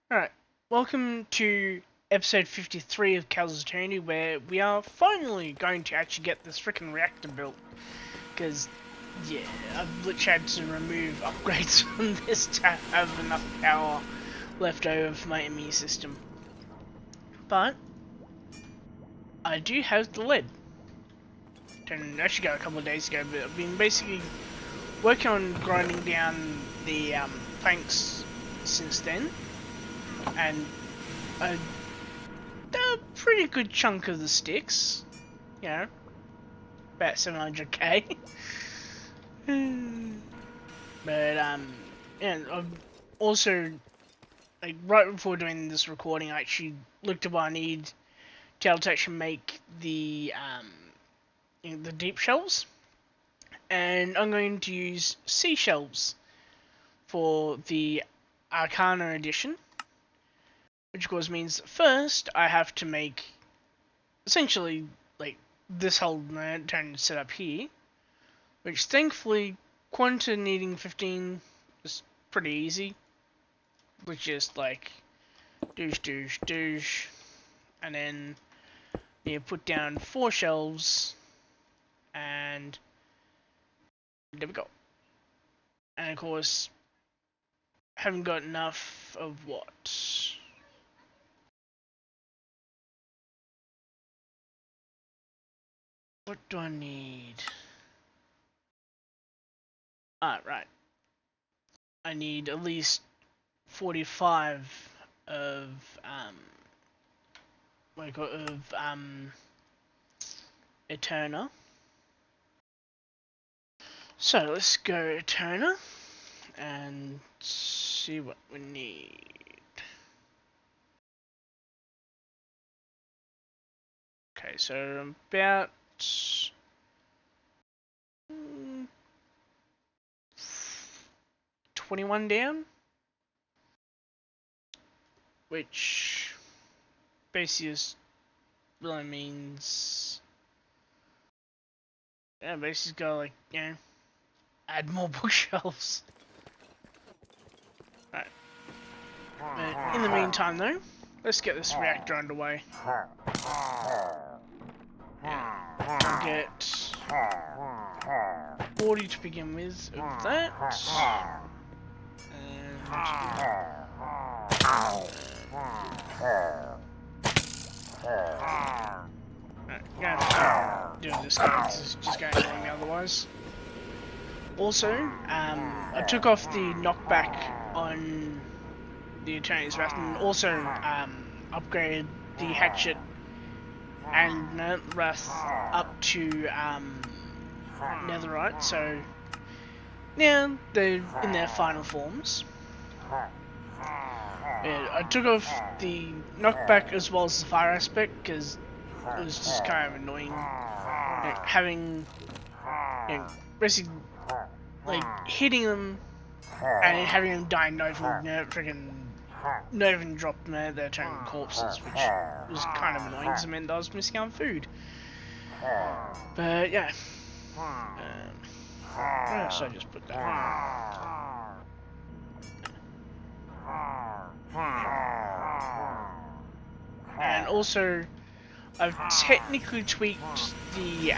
Alright, welcome to episode 53 of Kael'Alanai, where we are finally going to actually get this freaking reactor built. Because, yeah, I've literally had to remove upgrades from this to have enough power left over for my ME system. But, I do have the lead. Didn't actually go a couple of days ago, but I've been basically working on grinding down the planks since then. And a pretty good chunk of the sticks, you know, about 700k. But and I've also, like, right before doing this recording, I actually looked at what I need to actually make the the deep shelves, and I'm going to use seashells for the Arcana edition. Which of course means first I have to make essentially like this whole turn set up here, which thankfully Quanta needing 15 is pretty easy. Which just like douche, and then you put down 4 shelves, and there we go. And of course, haven't got enough of what. What do I need? Right. I need at least 45 of Eterna. So let's go Eterna and see what we need. Okay, so about 21 down, which basically just really means, yeah, basically go like, you know, add more bookshelves. Right. But in the meantime though, let's get this reactor underway. I'll get 40 to begin with of that. And gonna have to keep doing this because it's just going to annoy me otherwise. Also, I took off the knockback on the Attorney's Wrath and also upgraded the hatchet and Wrath up to netherite, so now they're in their final forms. Yeah, I took off the knockback as well as the fire aspect because it was just kind of annoying, having, basically like hitting them and having them die not even drop their turning corpses, which was kind of annoying because it meant I was missing out on food. But yeah, so I just put that. And also, I've technically tweaked the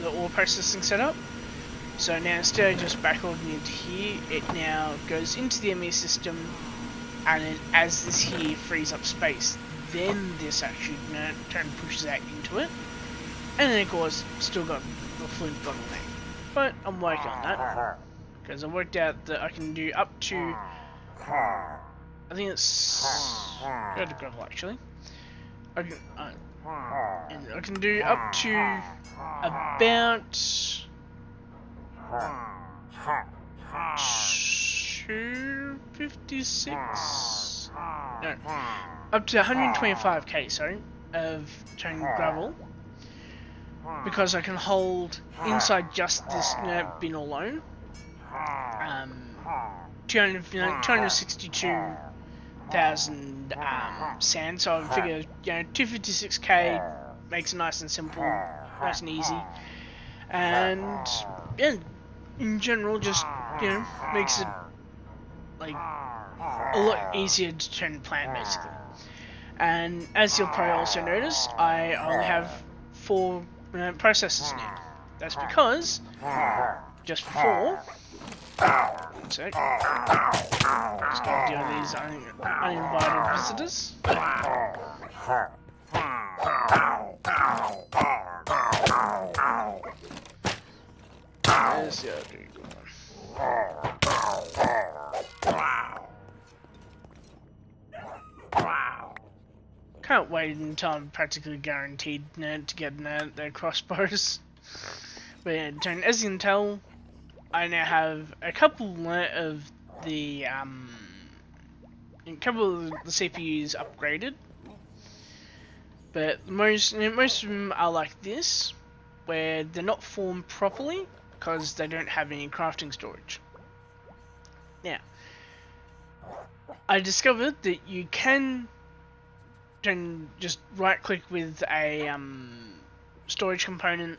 ore processing setup. So now instead of just backlogging into here, it now goes into the ME system, and as this here frees up space, then this actually pushes out into it. And then of course, still got the flint bottleneck. But I'm working on that, because I worked out that I can do up to, I think it's, go to gravel actually. I can do up to about 256, no, up to 125k, sorry, of turning gravel, because I can hold inside just this bin alone 262,000 sand, so I figure 256k makes it nice and simple, nice and easy, and yeah, in general just makes it like a lot easier to turn the plant basically. And as you'll probably also notice, I only have 4 processors now. That's because just before, one sec, just gotta deal with these uninvited visitors. There's the other one. Can't wait until I'm practically guaranteed to get their crossbows. But yeah, as you can tell, I now have a couple of the CPUs upgraded. But most of them are like this, where they're not formed properly because they don't have any crafting storage. Now, I discovered that you can just right click with a storage component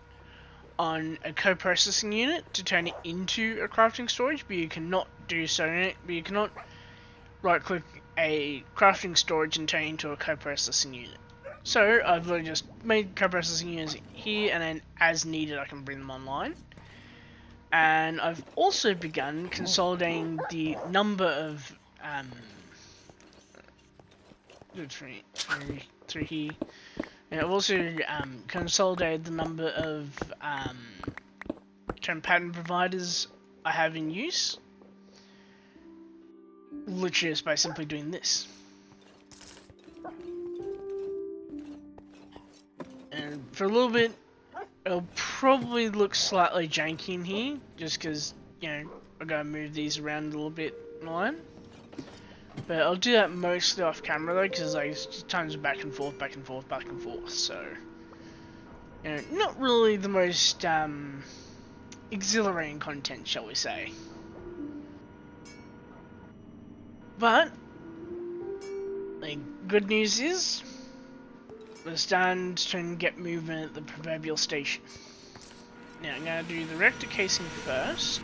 on a co-processing unit to turn it into a crafting storage, but you cannot do so. But you cannot right click a crafting storage and turn it into a co-processing unit. So I've really just made co-processing units here, and then as needed I can bring them online. And I've also begun consolidating the number of through here. And I've also consolidated the number of pattern providers I have in use. Literally just by simply doing this. And for a little bit, it'll probably look slightly janky in here, just because, you know, I gotta move these around a little bit in line. But I'll do that mostly off camera though, because like it's times back and forth, back and forth, back and forth. So, you know, not really the most exhilarating content, shall we say? But the good news is we're starting to get movement at the proverbial station. Now I'm gonna do the reactor casing first,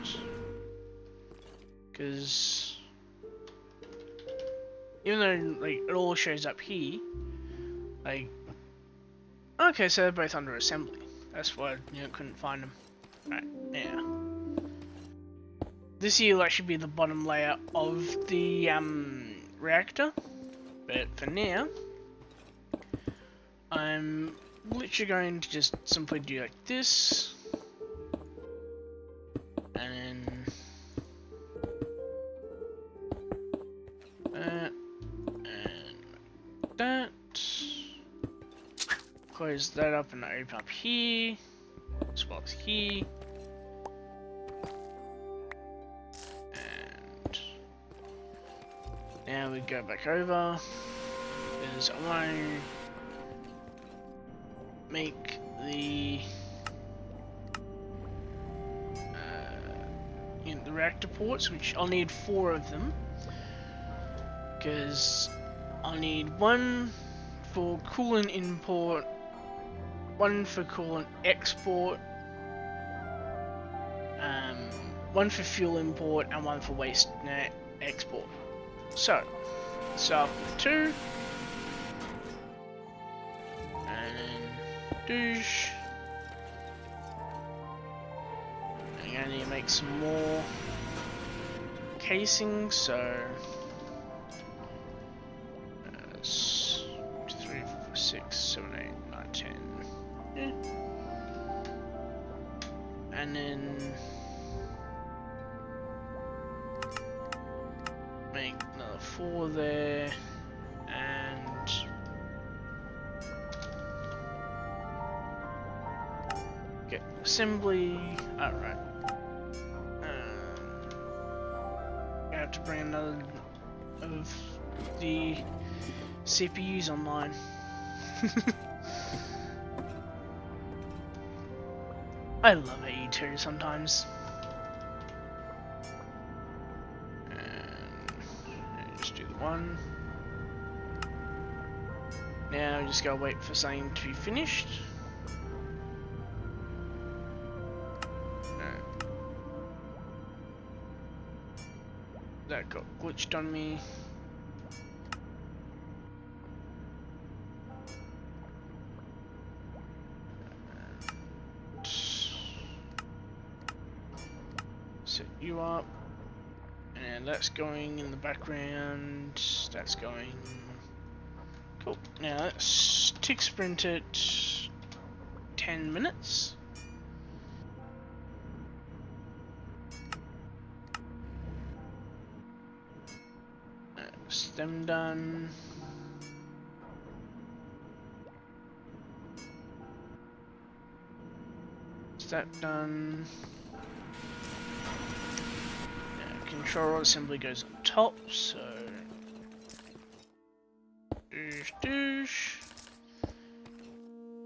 because even though like it all shows up here, like okay, so they're both under assembly. That's why couldn't find them. Right now, this here will actually be the bottom layer of the reactor, but for now, I'm literally going to just simply do like this, and then that, and that. Close that up and open up here. Spots here. And now we go back over. Because I want to make the the reactor ports, which I'll need 4 of them. Because I'll need 1 for coolant import, 1 for coolant export, 1 for fuel import, and 1 for waste export. So, start with 2, and then douche. I'm gonna need to make some more casing, so 3, 4, 6, 7, 8, 9, 10. Yeah. And then make another 4 there, and get assembly. Alright. I have to bring another of the CPUs online. I love AE2 sometimes. And just do the 1. Now we just gotta wait for something to be finished. That got glitched on me. Set you up. And that's going in the background. That's going. Cool. Now let's tick sprint it 10 minutes. That's them done. Is that done? Now, control assembly goes on top, so douche douche.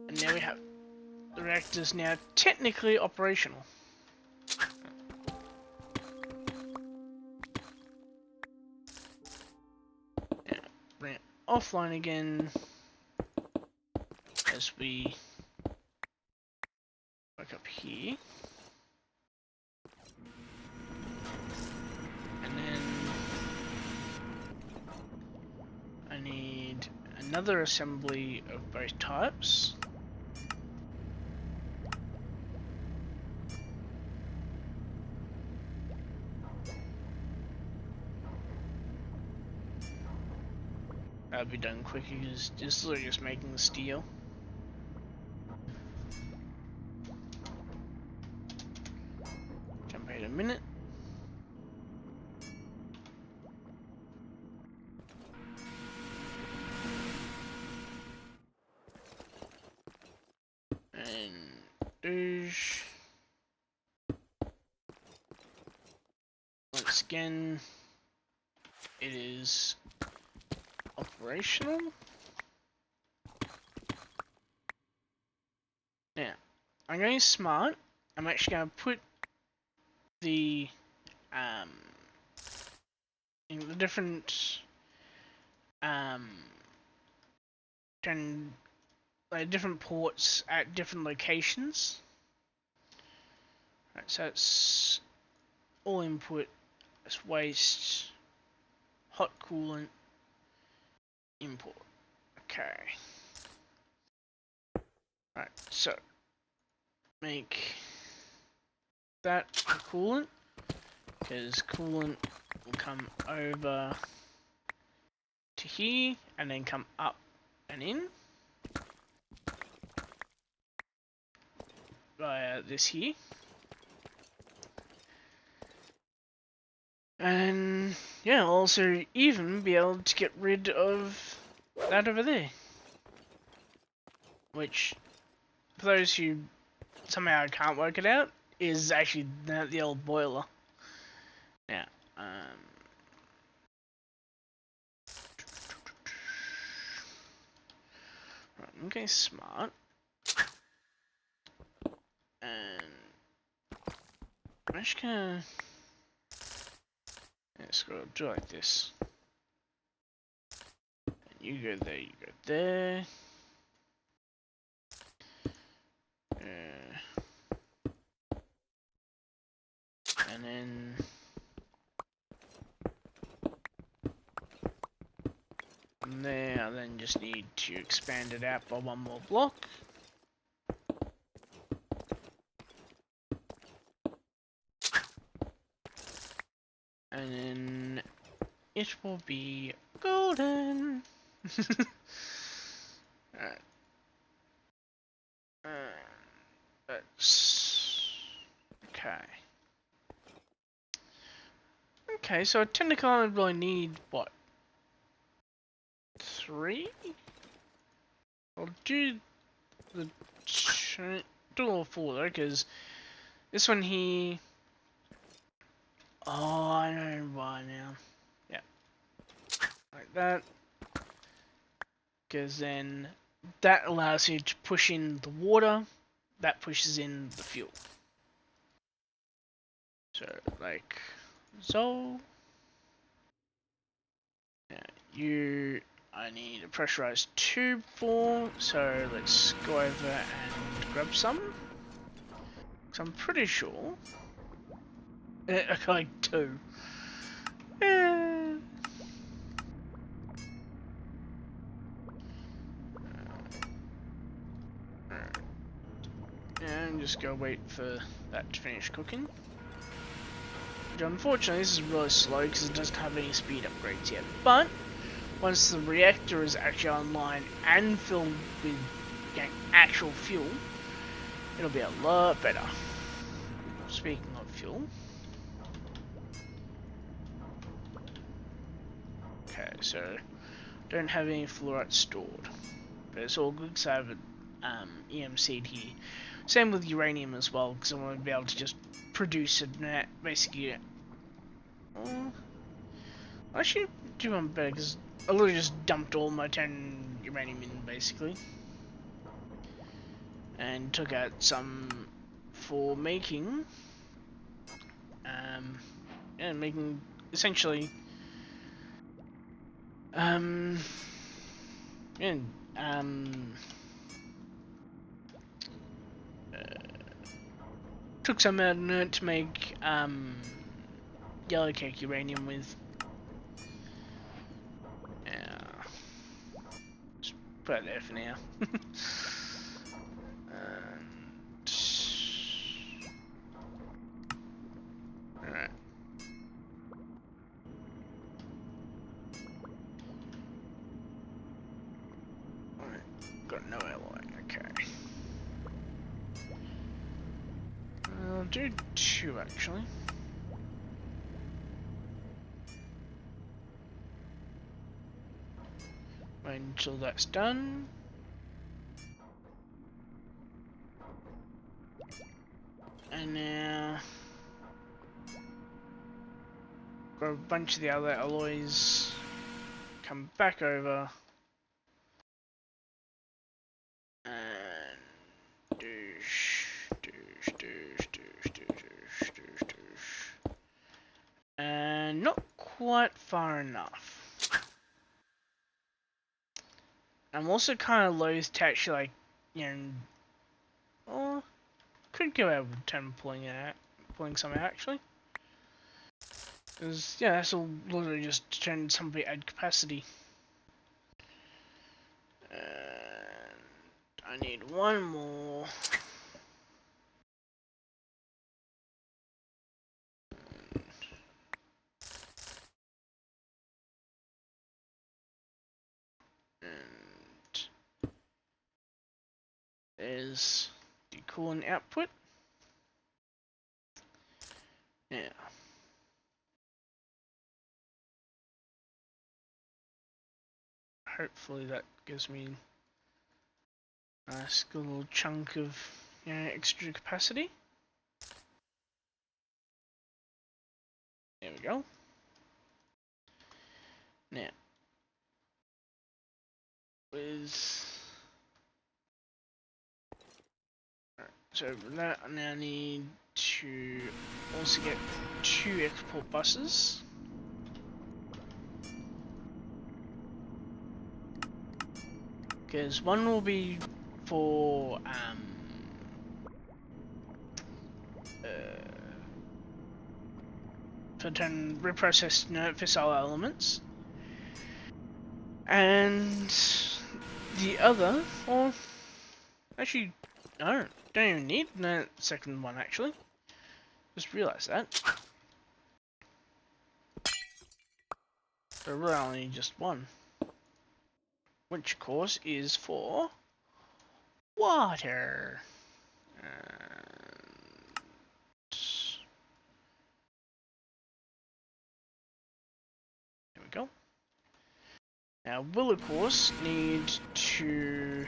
And now we have the reactor's now technically operational. Now bring it offline again as we work up here. And then I need another assembly of both types. That'll be done quicker because this is just making the steel. Jump ahead a minute. And douche. Once again, it is operational. Now, I'm going smart. I'm actually going to put the in the different different ports at different locations. Right, so it's all input, it's waste, hot coolant, import. Okay. Right, so make that coolant, because coolant will come over to here and then come up and in via this here. And yeah, I'll also even be able to get rid of that over there. Which, for those who somehow can't work it out, is actually the old boiler. Now, right, I'm getting smart. And I'm just gonna do it like this. And you go there, you go there. And then from there, I then just need to expand it out by one more block. And then it will be golden. Alright. That's okay. Okay, so I technically only really need what? 3? I'll do the do all 4 though, because this one here. Oh, I know why now. Yeah, like that. Because then that allows you to push in the water. That pushes in the fuel. So like so. Now I need a pressurized tube for, so let's go over and grab some. So I'm pretty sure. Like 2. just go wait for that to finish cooking. Which unfortunately this is really slow because it doesn't have any speed upgrades yet. But once the reactor is actually online and filled with actual fuel, it'll be a lot better. Speaking of fuel. Okay, so don't have any fluorite stored. But it's all good because I have an EMC'd here. Same with uranium as well, because I want to be able to just produce it and basically... I should do one better because I literally just dumped all my 10 uranium in basically. And took out some for making... making essentially... took some out of it to make yellow cake uranium with. Just put it there for now. Alright. Got no alloy, okay. I'll do 2 actually. Wait until that's done. And now grab a bunch of the other alloys, come back over. And not quite far enough. I'm also kind of loath to actually, or could go out with 10 pulling some out actually. Because, yeah, that's all literally just to turn somebody add capacity. I need one more. And there's the coolant output. Now, hopefully that gives me a nice little chunk of extra capacity. There we go. Now, so with that, I now need to also get 2 export buses. Because one will be for reprocessed inert fissile elements, and the other, well, actually, no, don't even need the second one actually. Just realised that. So really only just one. Which of course is for water. There we go. Now we'll of course need to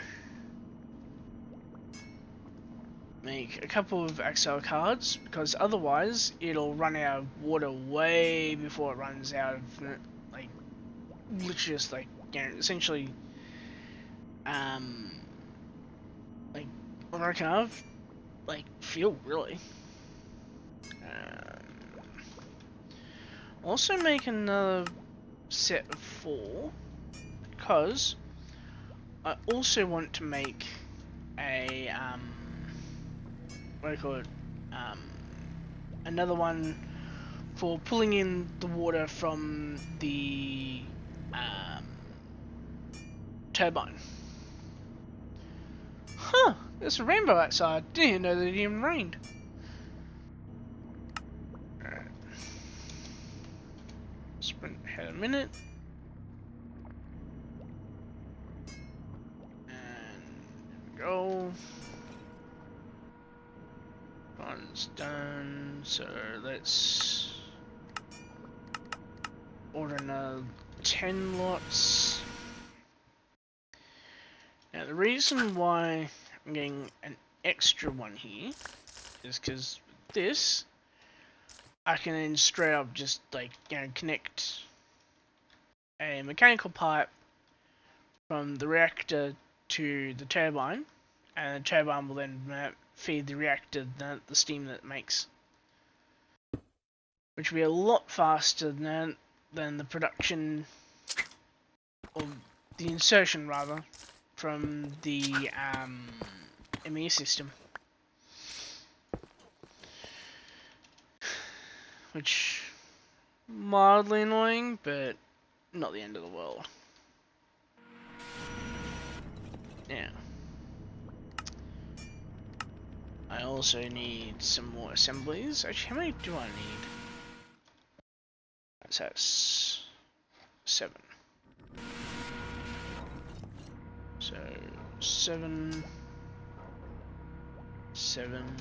make a couple of Excel cards because otherwise it'll run out of water way before it runs out of like literally just like essentially like I reckon I've like fuel really. Also make another set of 4 because I also want to make a what do you call it? Another one for pulling in the water from the turbine. Huh, There's a rainbow outside. Didn't even know that it even rained. Alright. Sprint ahead a minute. And go. One's done, so let's order another 10 lots. Now the reason why I'm getting an extra one here is because with this I can then straight up just like, you know, connect a mechanical pipe from the reactor to the turbine, and the turbine will then feed the reactor the steam that it makes, which will be a lot faster than the production, or the insertion rather, from the ME system, which mildly annoying, but not the end of the world. Now, I also need some more assemblies. Actually, how many do I need? That's 7. So 7, 7.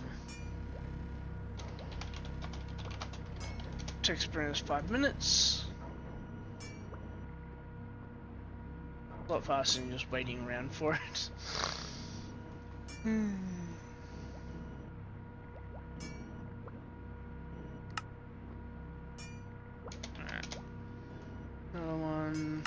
Takes around 5 minutes. A lot faster than just waiting around for it. Alright. Another one.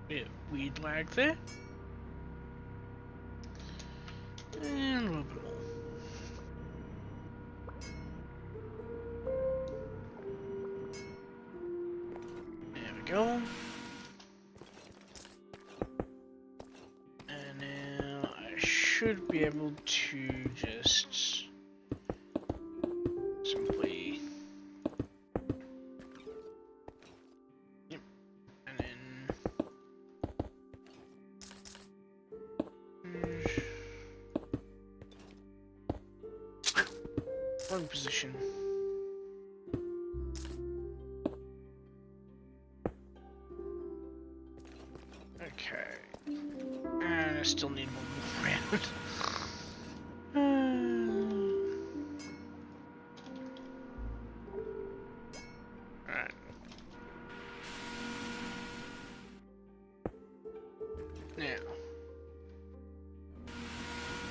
Bit of weird lag there. And a little bit more. There we go. And now I should be able to just simply, yep, and then wrong position. Okay, and I still need one more round. Alright. Now,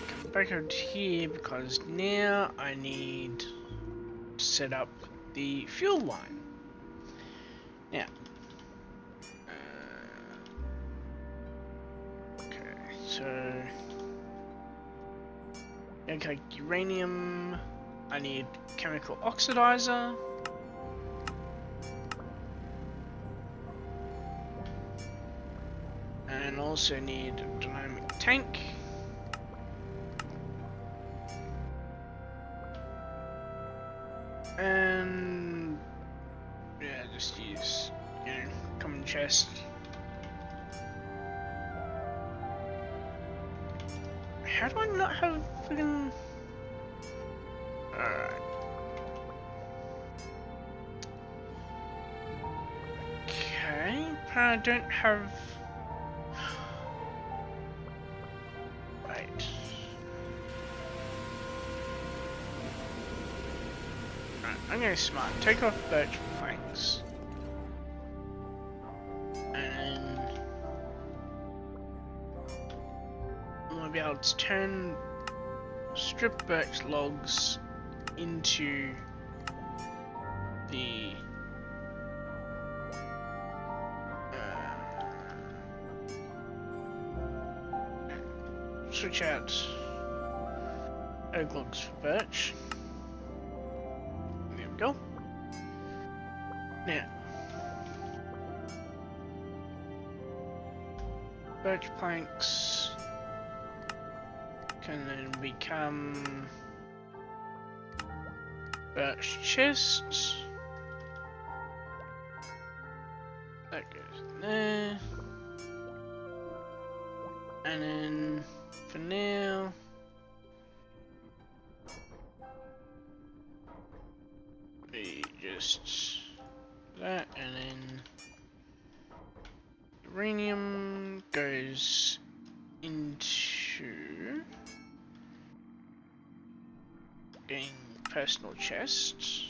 come back out here because now I need to set up the fuel line. Now, okay, so okay, uranium. I need chemical oxidizer. And also need a dynamic tank. And yeah, just use, you know, common chest. How do I not have friggin'... Alright. Okay, but I don't have... Right. Right, I'm gonna be smart. Take off birch planks. And I'm gonna be able to turn strip birch logs into the switch out oak logs for birch. There we go. Now, birch planks can then become birch chests. That goes in there. And then for now, we just that, and then uranium goes into getting personal chests.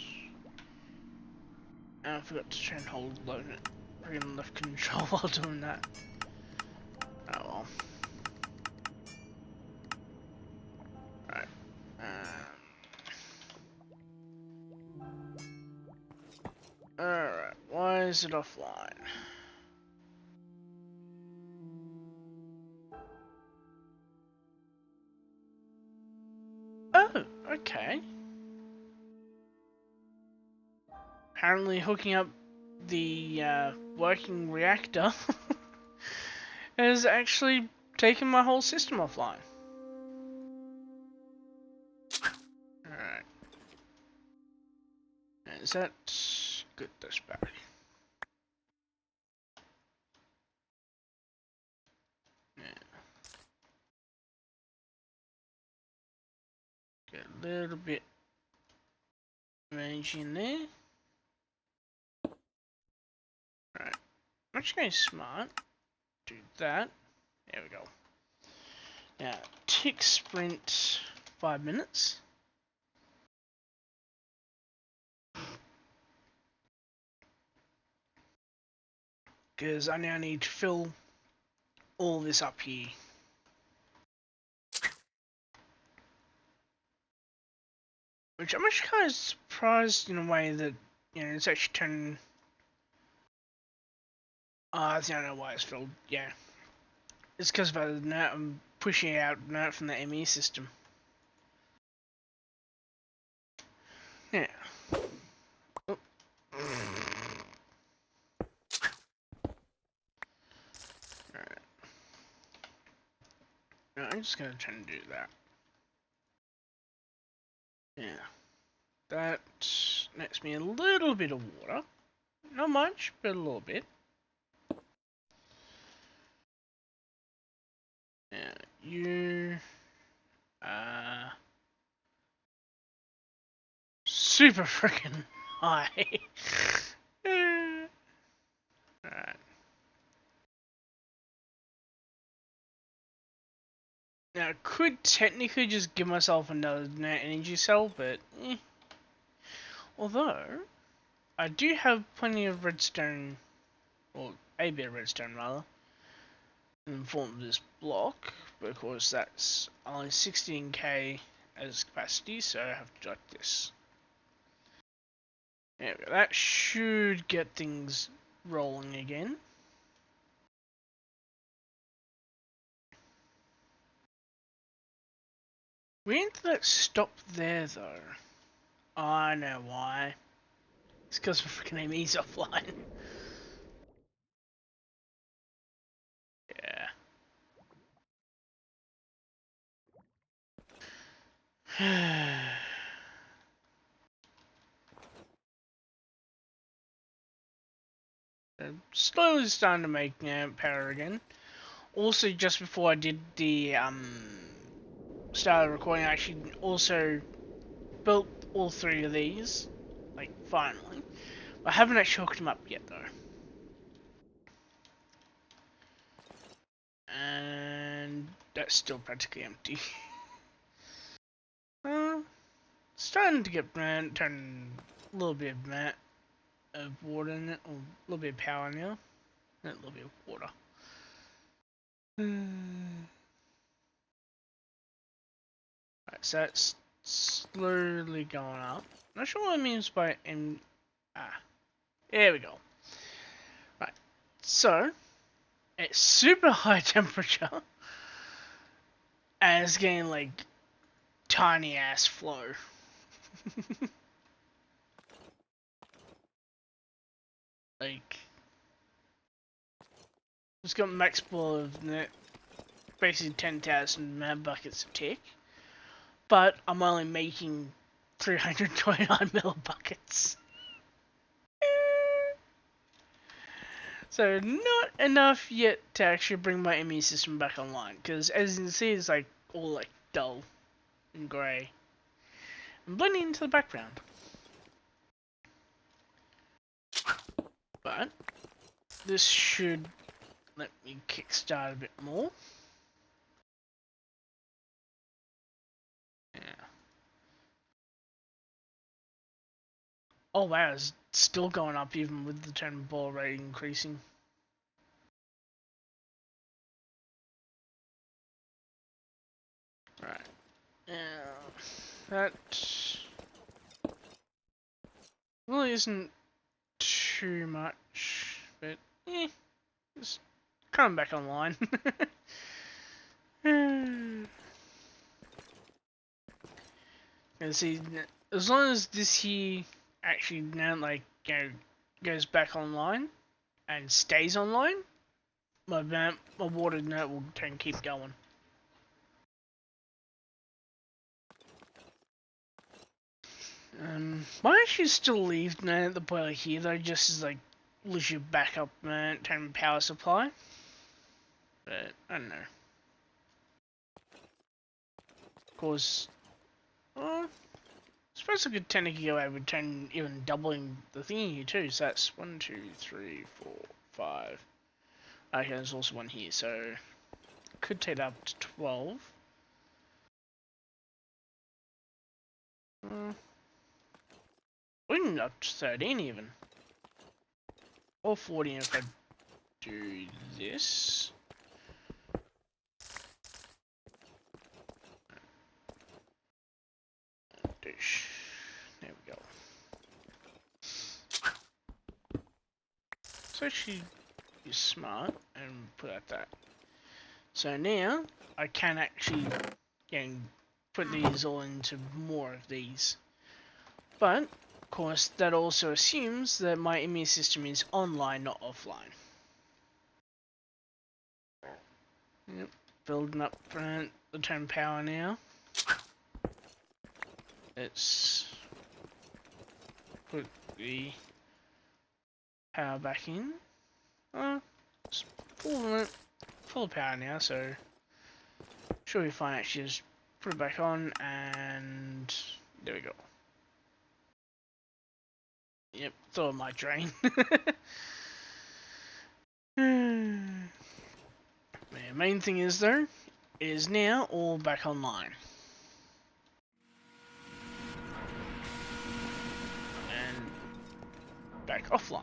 And I forgot to try and hold right and left control while doing that. Oh well. Right. Alright, why is it offline? Oh, okay. Apparently hooking up the working reactor has actually taken my whole system offline. Alright. Is that good disparity? Yeah. Get a little bit of energy in there. Right. I'm just going smart. Do that. There we go. Now, tick sprint 5 minutes. Because I now need to fill all this up here. Which I'm actually kind of surprised in a way that, you know, it's actually turning... I don't know why it's filled, yeah. It's because of I'm pushing out from the ME system. Yeah. Oh. Alright. No, I'm just gonna try and do that. Yeah. That nets me a little bit of water. Not much, but a little bit. Yeah, you are super freaking high. Alright. Now, I could technically just give myself another energy cell, but although, I do have plenty of redstone, or a bit of redstone rather, in the form of this block, because that's only 16k as capacity, so I have to do like this. There we go. That should get things rolling again. When did that stop there though? Oh, I know why. It's because my freaking ME's offline. Yeah. Slowly starting to make power again. Also, just before I did the start of recording, I actually also built all 3 of these, like finally. I haven't actually hooked them up yet though. And that's still practically empty. Starting to get turn a little bit of water in it, or a little bit of power now, and a little bit of water. Right, so it's slowly going up. Not sure what it means by there we go. Right, so it's super high temperature, and it's getting like tiny ass flow. Like, it's got max ball of net. basically 10,000 buckets a tick, but I'm only making 329 millibuckets. So not enough yet to actually bring my immune system back online, because as you can see, it's like all like dull and grey and blending into the background. But this should let me kickstart a bit more. Yeah. Oh wow, it's still going up even with the totem ball rate increasing. Right. That really isn't too much, but it's coming back online. And see, as long as this here actually now goes back online and stays online, my water note will keep going. Might actually still leave the boiler here though, just as like literally backup power supply. But I don't know. Of course, I suppose I could technically go over even doubling the thingy here too. So that's 1, 2, 3, 4, 5. Okay, there's also one here, so could take that up to 12. Even up to 13 even. Or 14 if I do this. There we go. So actually be smart and put out that. So now I can actually put these all into more of these. But of course that also assumes that my immune system is online, not offline. Yep, building up the totem power now. Let's put the power back in. It's full of power now, so should be fine. Actually, just put it back on, and there we go. Yep, thought it might drain. The main thing is though, it is now all back online. And back offline.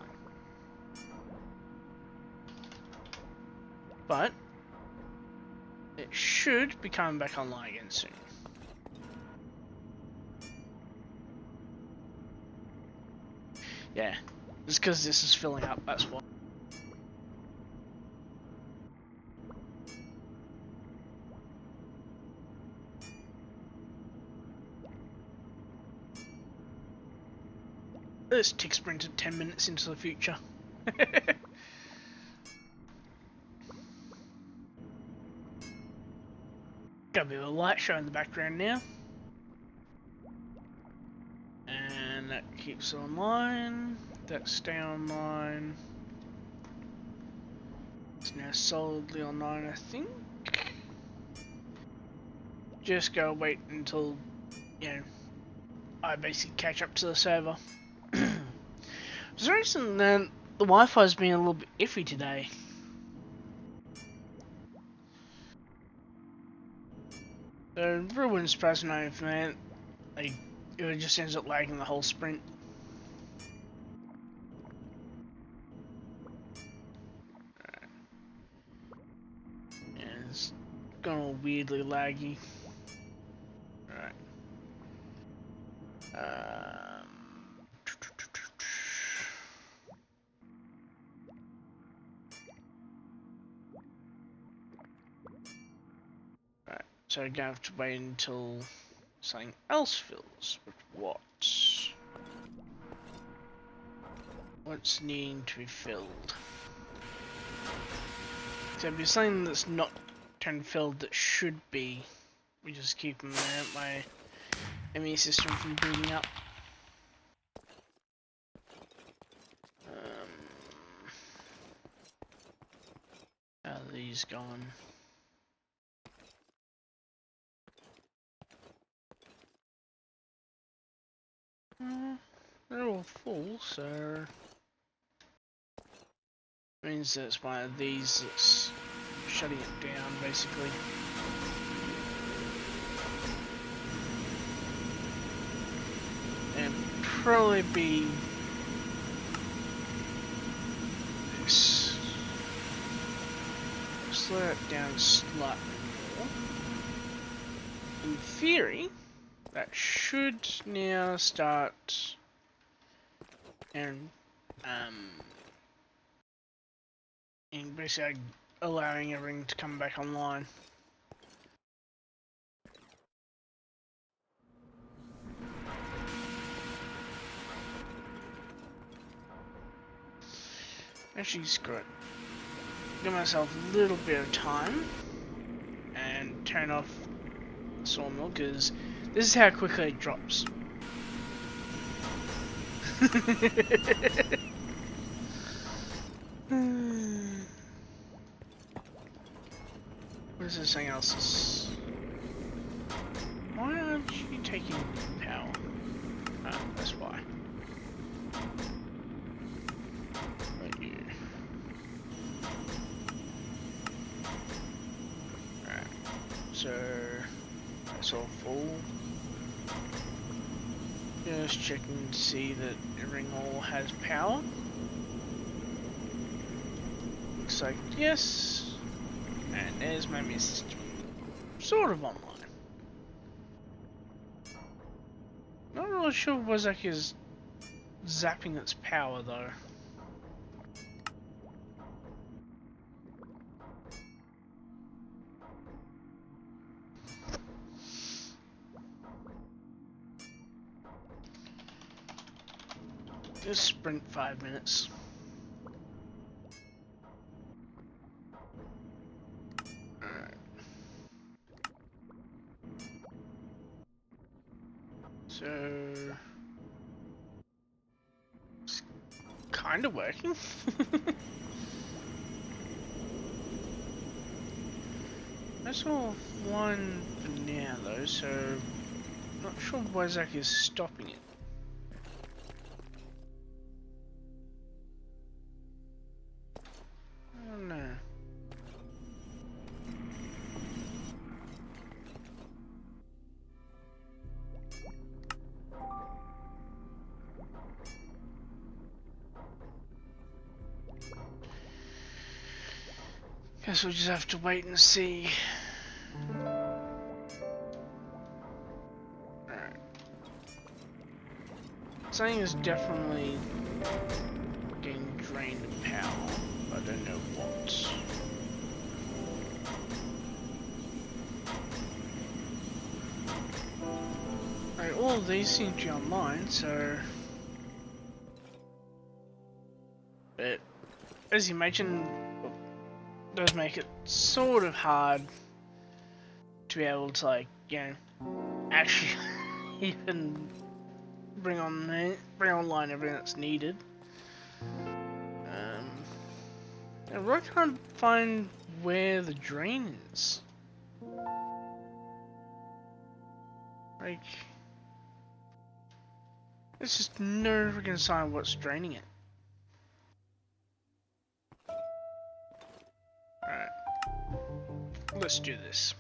But it should be coming back online again soon. Yeah, just because this is filling up, that's why. This tick sprinted 10 minutes into the future. Got a bit of a light show in the background now. And that keeps it online. That stay online. It's now solidly online, I think. Just gotta wait until, I basically catch up to the server. For some reason, the Wi-Fi's been a little bit iffy today. So, Revy'Ru'un surprised to know if it just ends up lagging the whole sprint. Right. Yeah, it's gone all weirdly laggy. Right. Right. So I'm gonna have to wait until something else fills. But what? What's needing to be filled? So it'd be something that's not turn filled that should be. We just keep them there. My ME system from booting up. How are these going? They're all full, so means that it's one of these that's shutting it down, basically. And probably be this. Slow it down slightly more. In theory, that should now start and basically allowing everything to come back online. Actually, screw it. Give myself a little bit of time and turn off the sawmill because this is how quickly it drops. What is this thing else? Why aren't you taking power? Oh, that's why. But you. Alright. So that's all full. Just checking to see that everything all has power. Looks like yes. And there's my system. Sort of online. Not really sure what Wozak is zapping its power though. Just sprint 5 minutes. Alright. So it's kind of working. That's all one for now though, so not sure Wozak is stopping it. I don't know. Guess we'll just have to wait and see. Alright. Something is definitely getting drained of power. I don't know what. Alright, all of these seem to be online, so. But as you mentioned, it does make it sort of hard to be able to, like, you know, actually even bring online everything that's needed. I really can't find where the drain is. Like, there's just no freaking sign of what's draining it. Alright. Let's do this.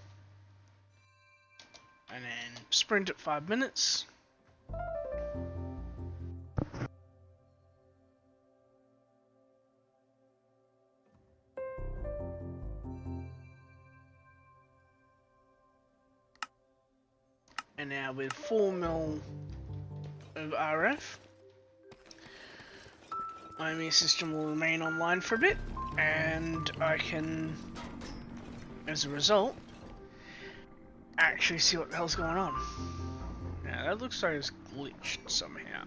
And then sprint at 5 minutes. And now with 4 mil of RF, my ME system will remain online for a bit, and I can, as a result, actually see what the hell's going on. Now that looks like it's glitched somehow.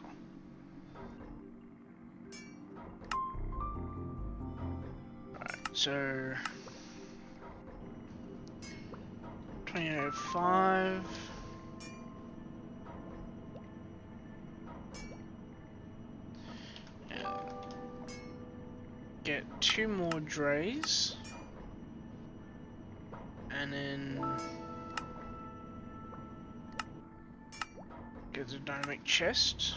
Right, so 2005. And get 2 more drays. And then get the dynamic chest.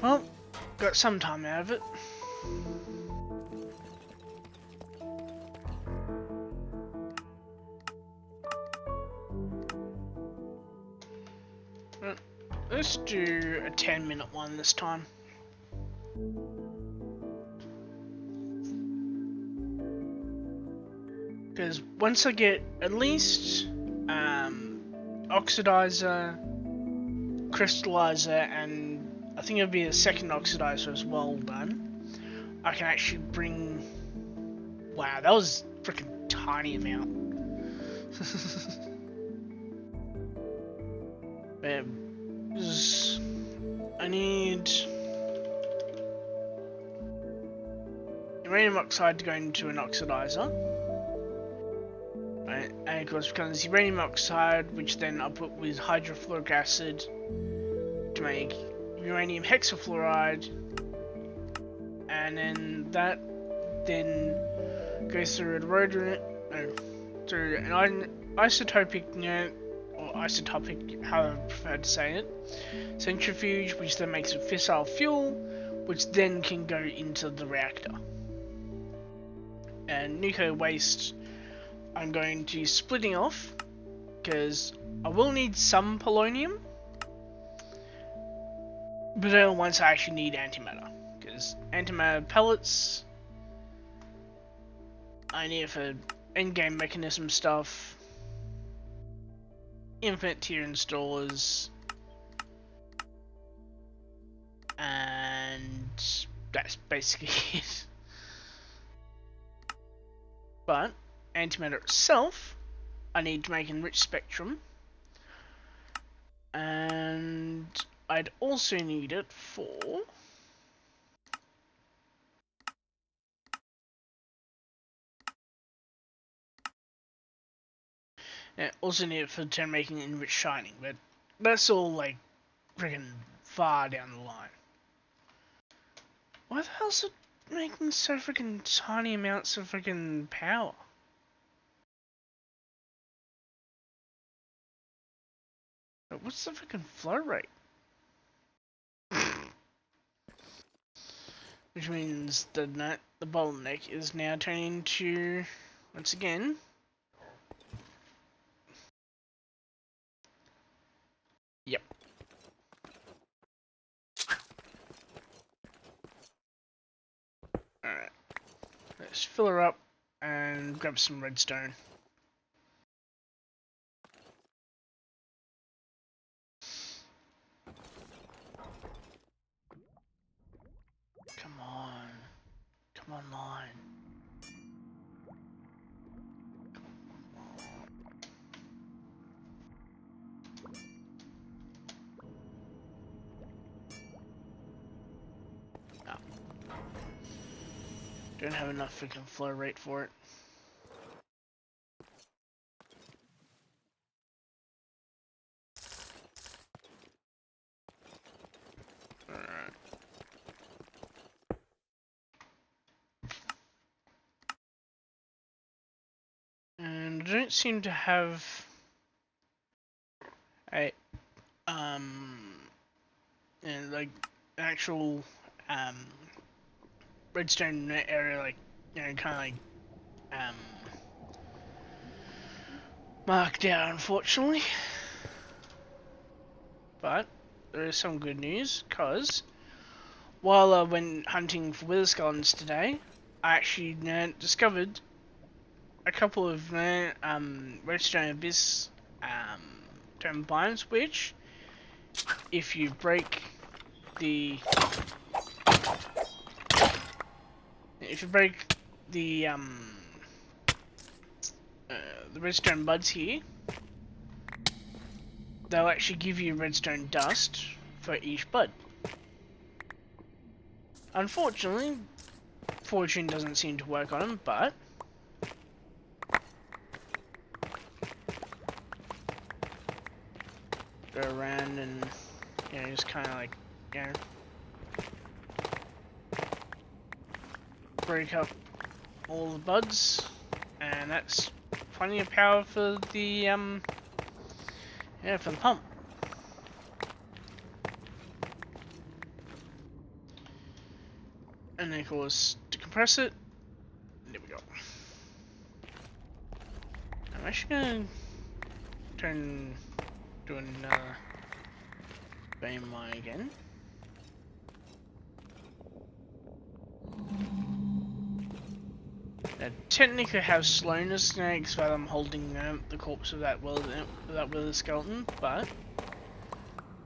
Well, got some time out of it. Let's do a 10-minute one this time. Because once I get at least oxidizer, crystallizer, and I think it'll be a second oxidizer as well done, I can actually bring... Wow, that was a freaking tiny amount. I need uranium oxide to go into an oxidizer. Right, and of course becomes uranium oxide, which then I put with hydrofluoric acid to make uranium hexafluoride, and then that then goes through through an isotopic or isotopic, however I prefer to say it, centrifuge, which then makes a fissile fuel, which then can go into the reactor. And nuclear waste, I'm going to be splitting off, because I will need some polonium, but only once I actually need antimatter, because antimatter pellets I need it for endgame mechanism stuff, infinite tier installers, and that's basically it. But antimatter itself, I need to make enriched spectrum, and I'd also need it for making enriched shining, but that's all like freaking far down the line. Why the hell's it making so freaking tiny amounts of freaking power? But what's the freaking flow rate? Which means the bottleneck is now turning into, once again, yep. Alright. Let's fill her up and grab some redstone. Come on. Come online. No. Don't have enough freaking flow rate for it. Alright. And I don't seem to have a and like actual redstone area, like, you know, kind of like marked out, unfortunately. But there is some good news, because while I went hunting for wither skeletons today, I actually discovered a couple of redstone abyss term biomes, which, if you break the the redstone buds here, they'll actually give you redstone dust for each bud. Unfortunately, fortune doesn't seem to work on them, but go around and, you know, just kind of like, you know, break up all the buds, and that's plenty of power for the yeah, for the pump. And then of course to compress it, there we go. I'm actually gonna do another vein mine again. Now, technically I have slowness now because I'm holding the corpse of that wither skeleton, but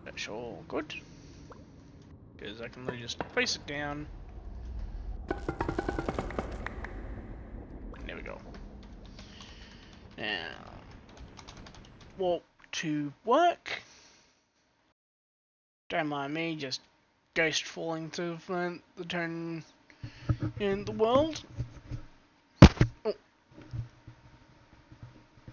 that's all good. Because I can literally just place it down. And there we go. Now, walk to work. Don't mind me, just ghost falling to the turn in the world. Oh.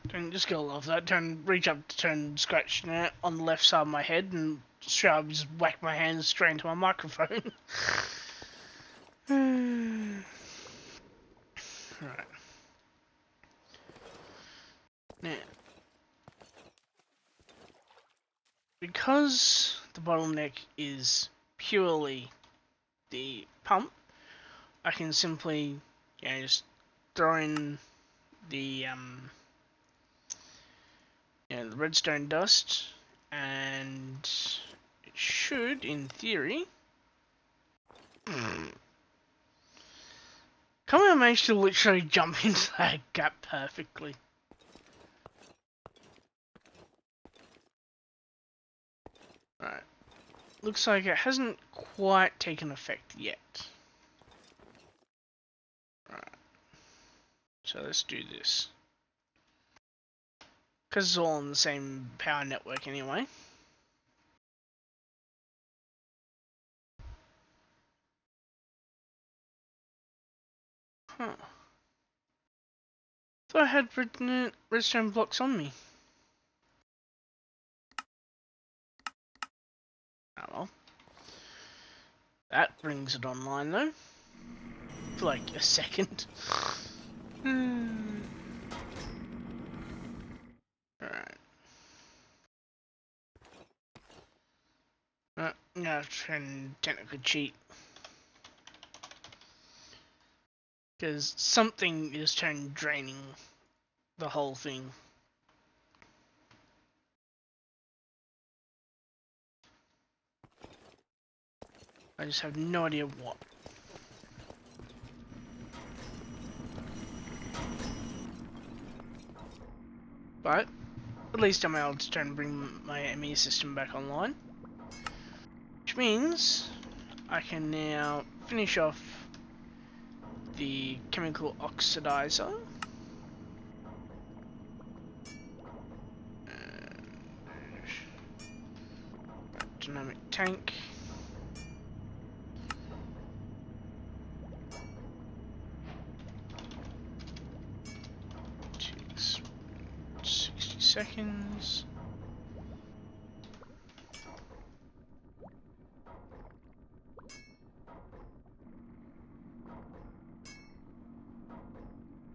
Don't just go off that. Reach up to turn scratch on the left side of my head and straight up just whack my hands straight into my microphone. Right. Now, because the bottleneck is purely the pump, I can simply, you know, just throw in the the redstone dust, and it should, in theory, come on, I managed to literally jump into that gap perfectly. Right. Looks like it hasn't quite taken effect yet. Right. So let's do this. Because it's all on the same power network anyway. Huh. Thought I had redstone blocks on me. Oh well. That brings it online though. For like a second. Alright. I'm gonna try and technically cheat. Because something is draining the whole thing. I just have no idea what. But at least I'm able to bring my ME system back online. Which means I can now finish off the chemical oxidizer. Dynamic tank. Takes 60 seconds.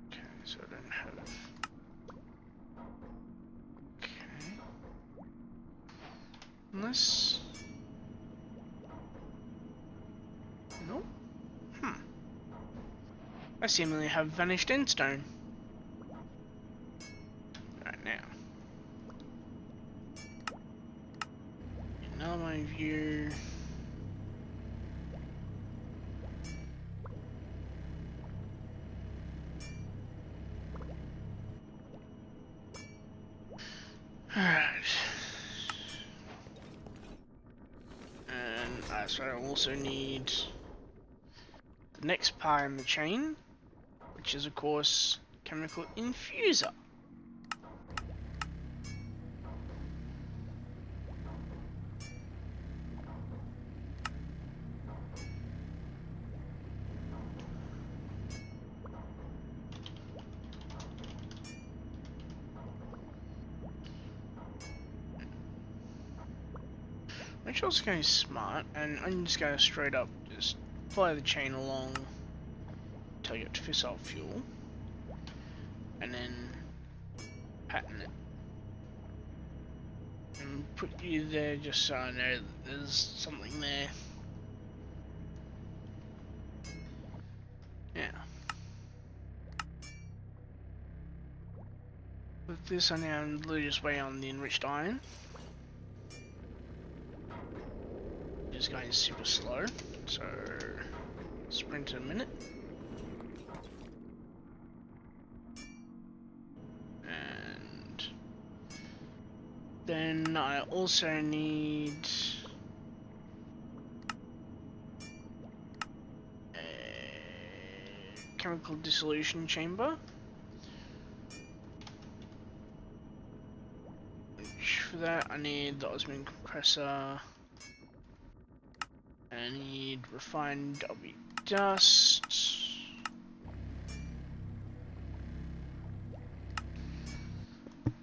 Okay, so I don't have. Okay. Unless. Nope. I seemingly have vanished endstone. Right now. Now my view. Alright. And so I also need the next part in the chain, which is of course chemical infuser. Which also going smart, and I'm just going to straight up just follow the chain along until you get to fissile fuel, and then pattern it. And put you there just so I know that there's something there. Yeah. With this, I now literally just waiting on the enriched iron. Just going super slow, so sprint in a minute. And then I also need a chemical dissolution chamber. For that, I need the osmium compressor. I need refined W dust.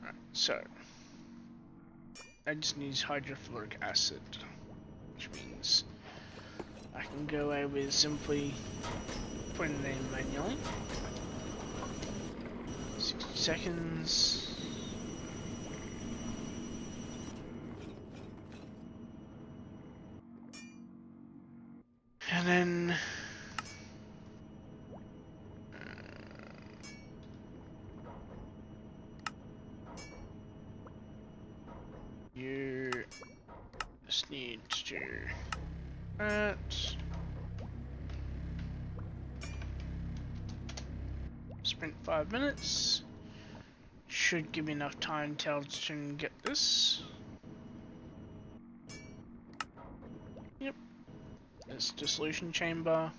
Right, so I just need hydrofluoric acid, which means I can go away with simply putting it in manually. 60 seconds. And then you just need to do that. Sprint 5 minutes. Should give me enough time to get this. Yep. This dissolution chamber.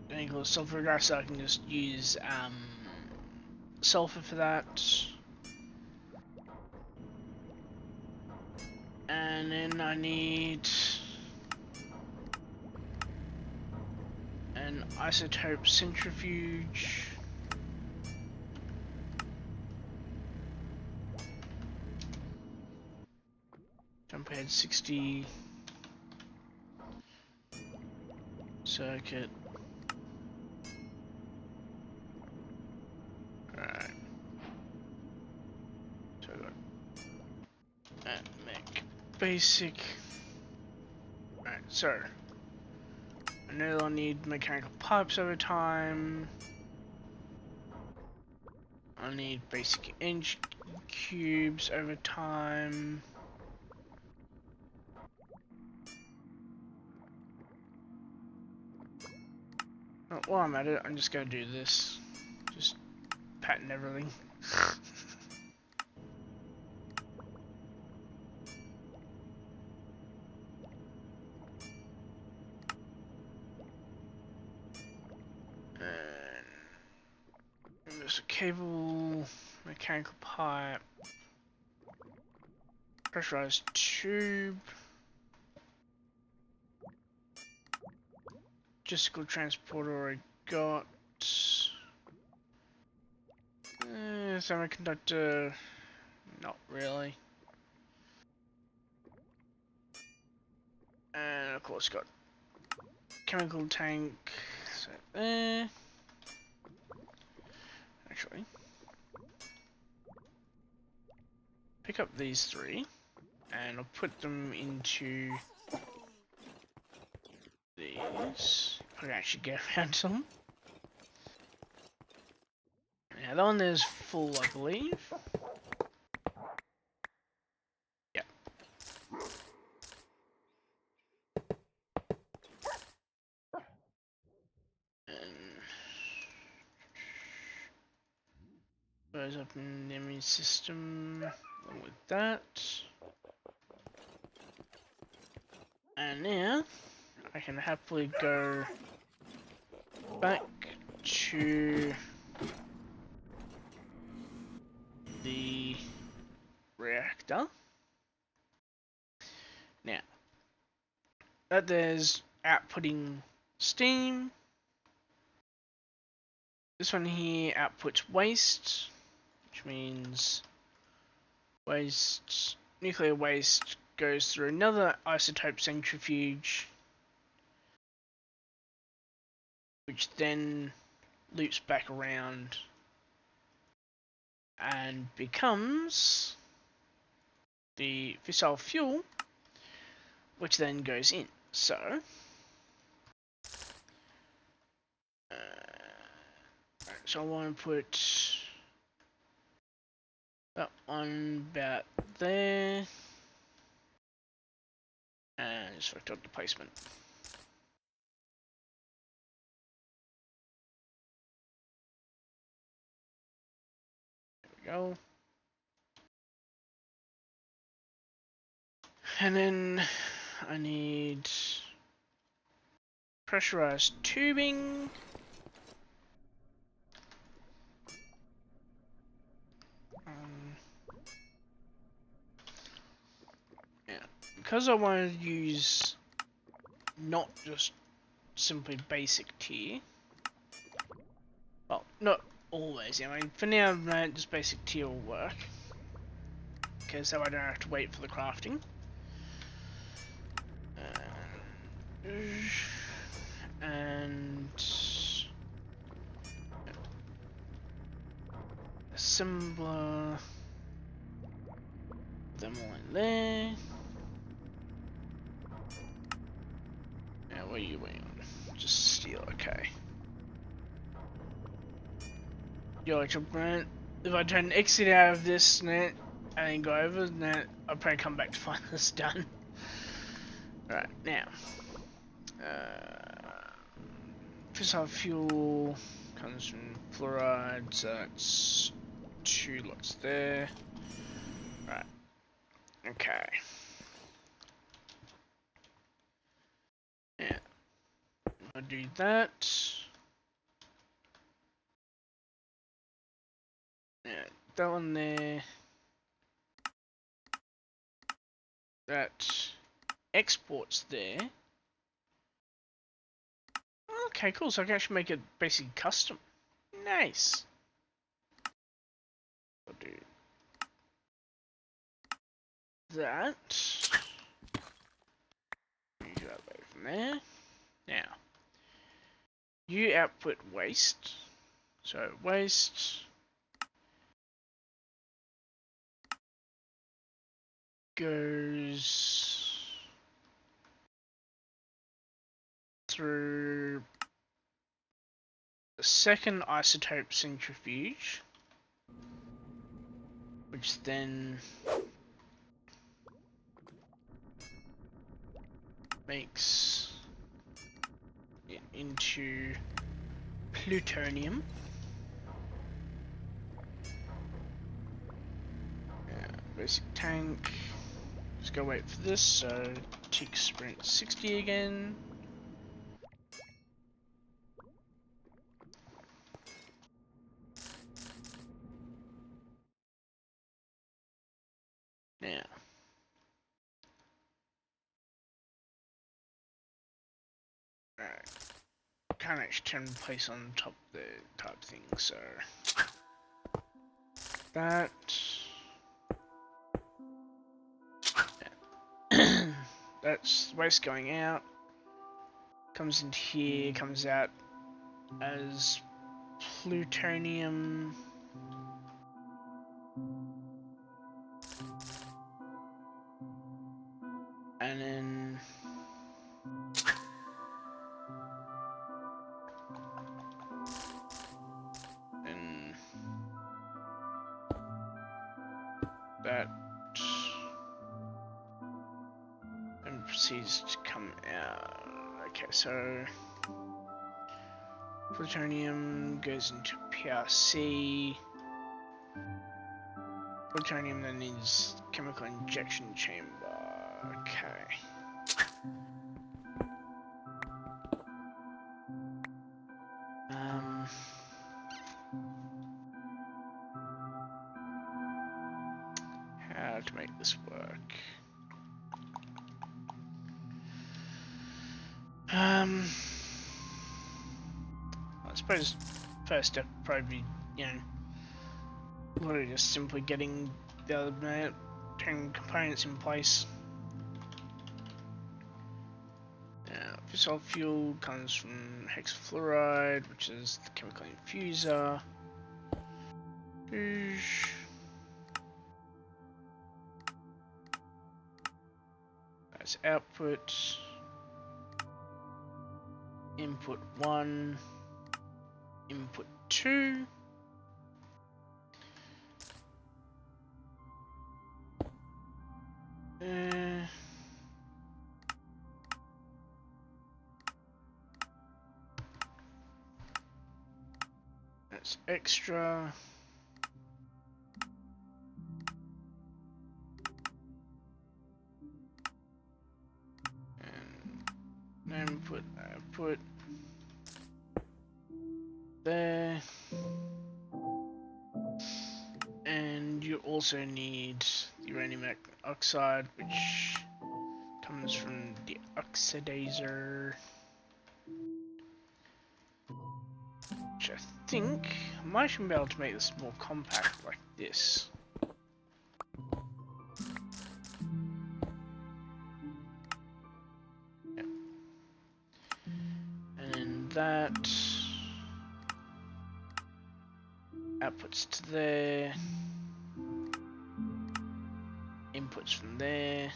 Then you got sulfur gas, so I can just use sulfur for that. And then I need an isotope centrifuge. Jump ahead 60. Circuit. Alright. So I got that make basic. Alright, so I know I'll need mechanical pipes over time. I'll need basic inch cubes over time. Oh, while I'm at it, I'm just gonna do this. Just pattern everything. And there's a cable, mechanical pipe, pressurized tube, logistical transporter I got, semiconductor, not really, and of course got chemical tank, so there, actually, pick up these three, and I'll put them into these. I can actually get around to them. Now that one is full, I believe. Yep. And goes up in the immune system along with that. And now I can happily go back to the reactor. Now that there's outputting steam, this one here outputs waste, which which means nuclear waste goes through another isotope centrifuge, which then loops back around and becomes the fissile fuel, which then goes in. So, so I want to put that one about there, and just fucked up the placement. There we go. And then I need pressurized tubing. Yeah, because I want to use not just simply basic tier. Well, not always. I mean, for now, just basic tier will work. Okay, so I don't have to wait for the crafting. And assembler them all in there. Now, what are you waiting on? Just steel, okay. Yo, if I try and exit out of this net and then go over, then I'll probably come back to find this done. Alright, now. Fissile fuel comes from fluoride, so that's 2 lots there. Right. Okay. Yeah. I'll do that. Yeah, that one there. That exports there. Okay, cool. So I can actually make it basically custom. Nice. I'll do that. Move that away from there. Now, you output waste. So waste goes through the second isotope centrifuge, which then makes it into plutonium. Basic tank. Just go wait for this, so tick sprint 60 again. Now. Alright. Can't actually turn the place on top of the type thing, so that. Yeah. That's waste going out. Comes into here, comes out as plutonium. And then that and proceeds to come out. Okay, so plutonium goes into PRC. Plutonium then needs chemical injection chamber. Okay. How to make this work? I suppose first step would probably be, Literally just simply getting the other 10 components in place. Now, fissile fuel comes from hexafluoride, which is the chemical infuser. That's output. Input 1. Input 2. That's extra. And input, output. There. And you also need uranium oxide, which comes from the oxidizer, which I think I might even be able to make this more compact like this. Yep. And then that outputs to there, inputs from there,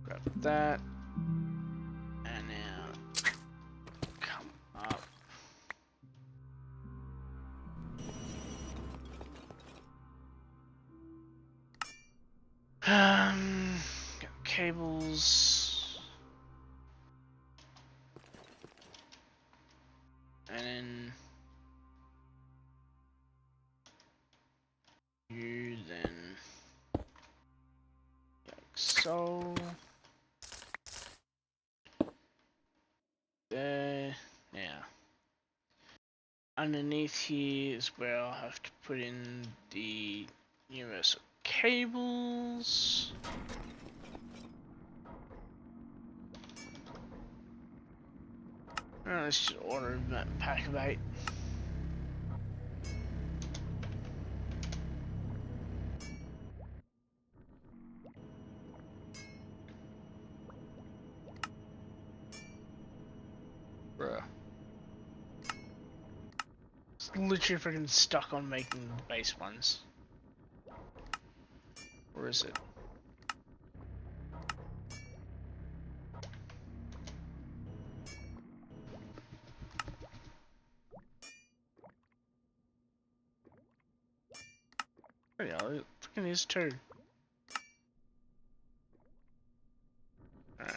grab that, and now come up. Got cables, and then you then like so. There. Now, underneath here is where I'll have to put in the universal cables. Let's just order that pack of 8. Bruh. It's literally freaking stuck on making the base ones. Where is it? Oh yeah, it freaking is too. Alright.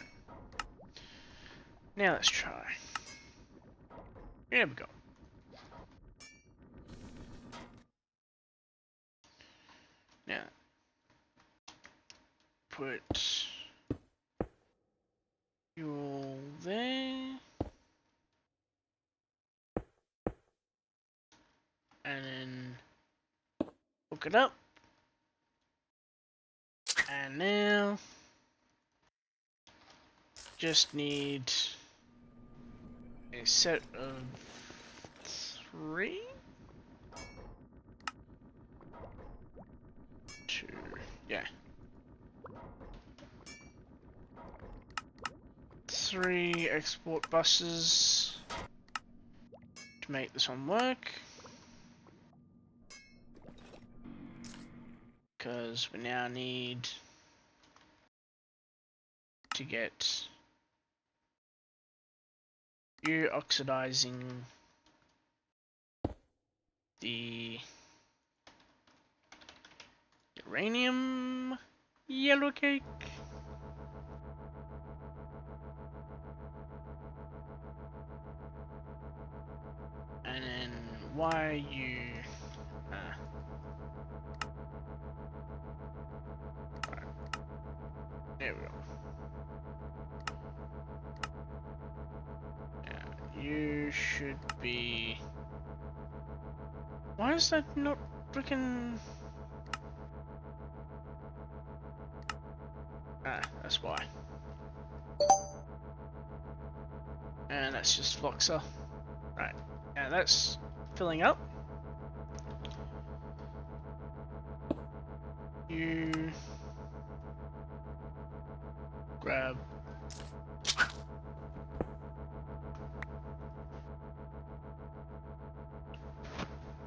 Now let's try. Here we go. Now, put fuel there. And then hook it up. And now just need a set of 3? 2, yeah. 3 export buses to make this one work. Because we now need to get you oxidizing the uranium yellow cake. And then why you right. There we go. Yeah, you should be. Why is that not freaking? Ah, that's why. And that's just Floxer. Right, now that's filling up. grab.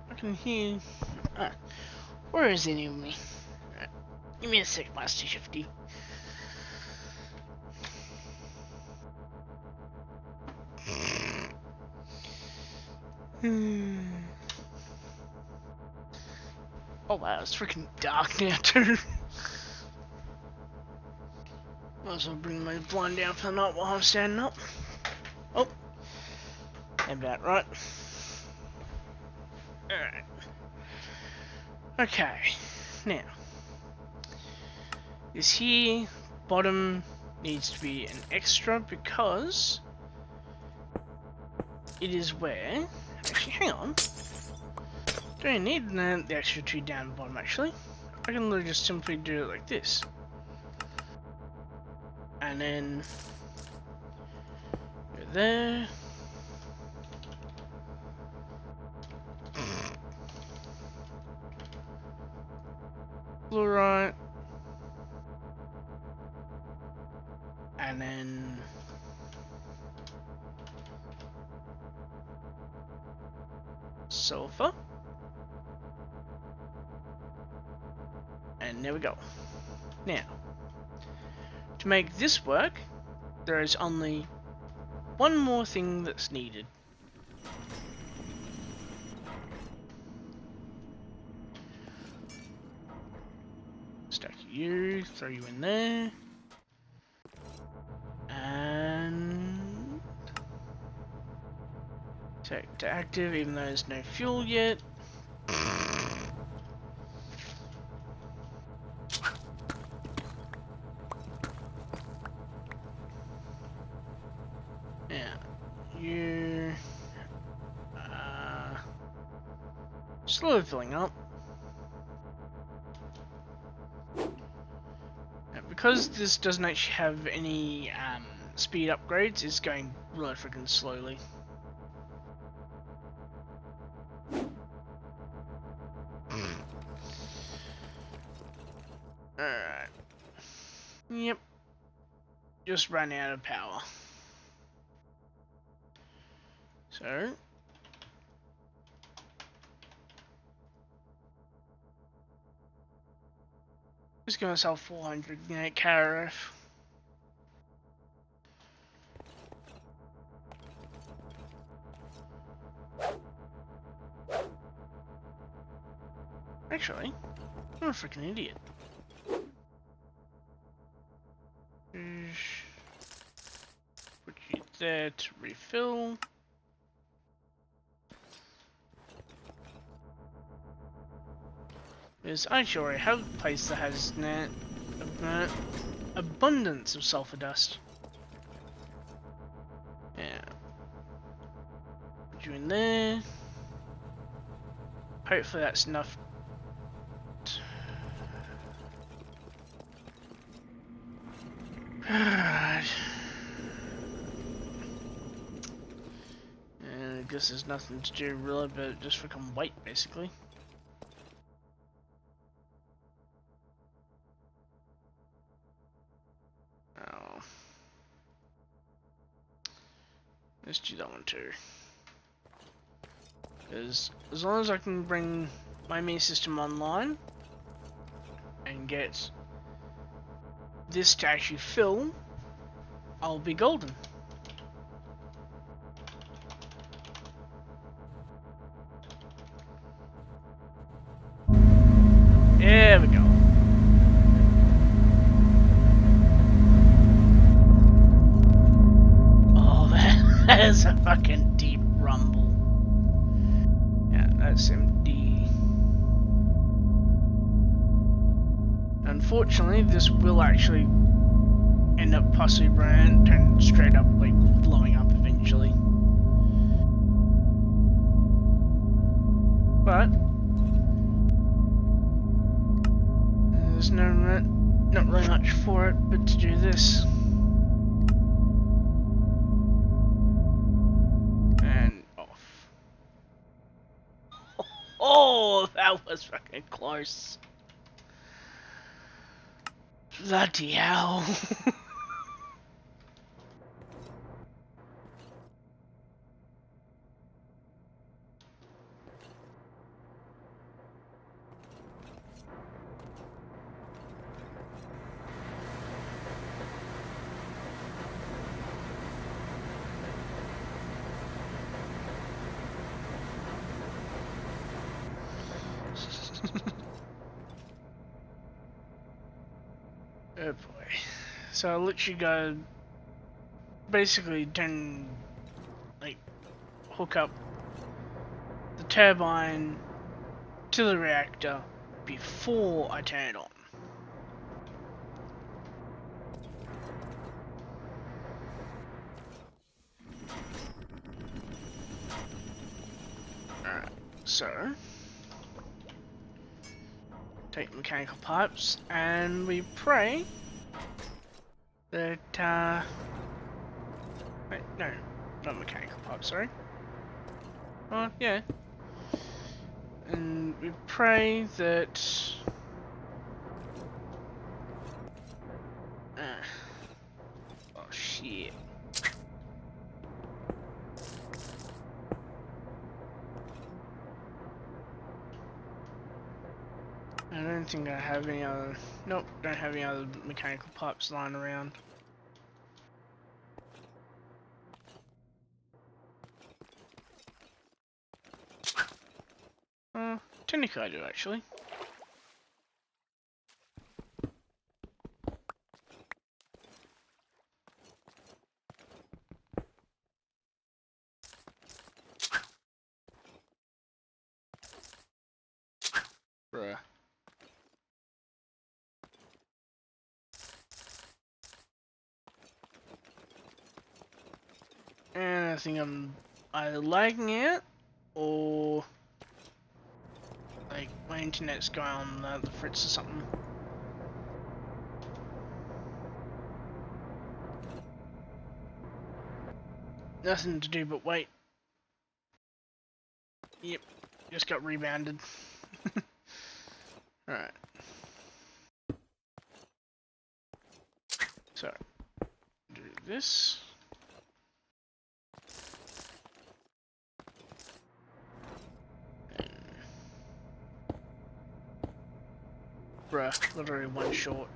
I can hear. Where is any of me? Right. Give me a sec, Master Shifty. Oh wow, it's freaking dark now too. Might as well bring my blind down for the night while I'm standing up. Oh, about right. Alright. Okay, now. This here, bottom, needs to be an extra because it is where... Actually, hang on. Don't need the extra two down the bottom actually. I can literally just simply do it like this. And then go there. Fluorite. And then sulfur. And there we go. Now, to make this work, there is only one more thing that's needed. Stack you, throw you in there. And take to active, even though there's no fuel yet. You slowly filling up. Now, because this doesn't actually have any speed upgrades, it's going really freaking slowly. Alright. Yep. Just ran out of power. So just gonna sell 400 unit KRF. Actually, I'm a freaking idiot. Put you there to refill. Because I sure have a place that has abundance of sulfur dust. Yeah. Put you in there. Hopefully that's enough. Alright. And I guess there's nothing to do really but just freaking wait basically. Let's do that one too. Because as long as I can bring my main system online and get this to actually fill, I'll be golden. There we go. That is a fucking deep rumble. Yeah, that's empty. Unfortunately, this will actually end up possibly turn straight up, like, blowing up eventually. But there's not really much for it but to do this. Oh, that was fucking close. Bloody hell. Oh boy. So I literally go, basically like, hook up the turbine to the reactor before I turn it on. Alright, so take mechanical pipes and we pray that wait, no, not mechanical pipes, sorry. Oh yeah. And we pray that oh shit. I don't think I have any other. Nope, don't have any other mechanical pipes lying around. Technically I do actually. Bruh. And I think I'm either lagging out or like my internet's going on the fritz or something. Nothing to do but wait. Yep, just got rebounded. Alright. So, do this. Bruh, literally one short.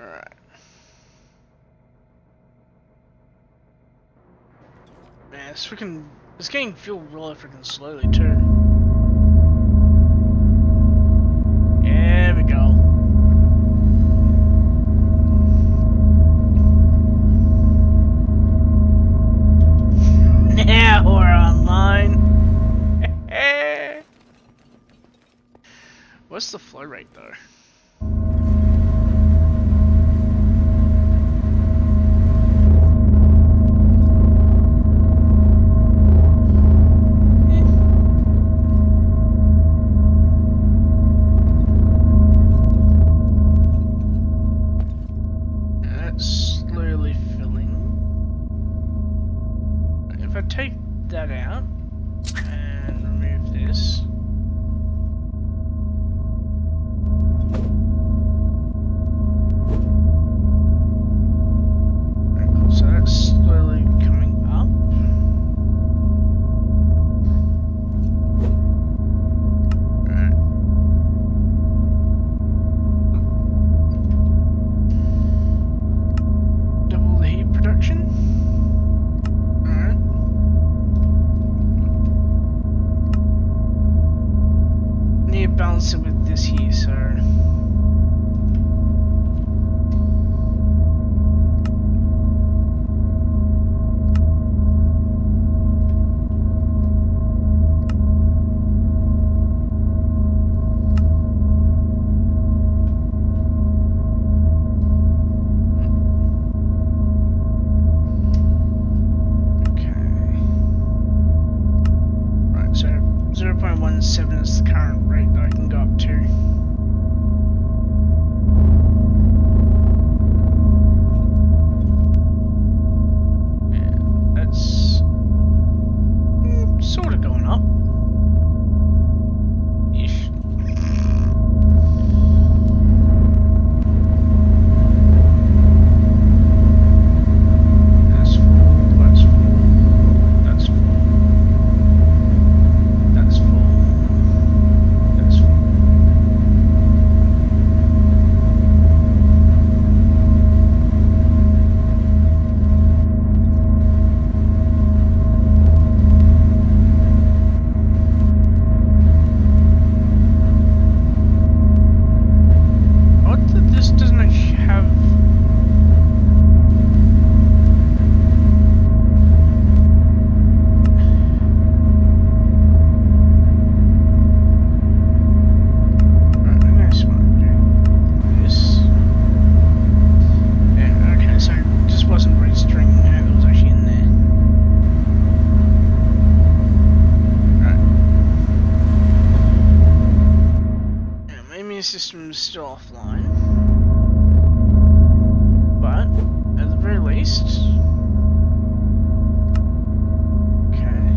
Alright. Man, it's getting filled really freaking slowly too. There we go. Now we're online. What's the flow rate though? Take that out and remove this. So that's slowly coming up. Alright. Double the heat production. Balance it with this here, so okay. Right, so 0.17 is the current rate that I can go up to. Yeah, that's sort of going up. Ish. That's full, that's full, that's full. That's full. That's full. system is still offline, but at the very least, okay.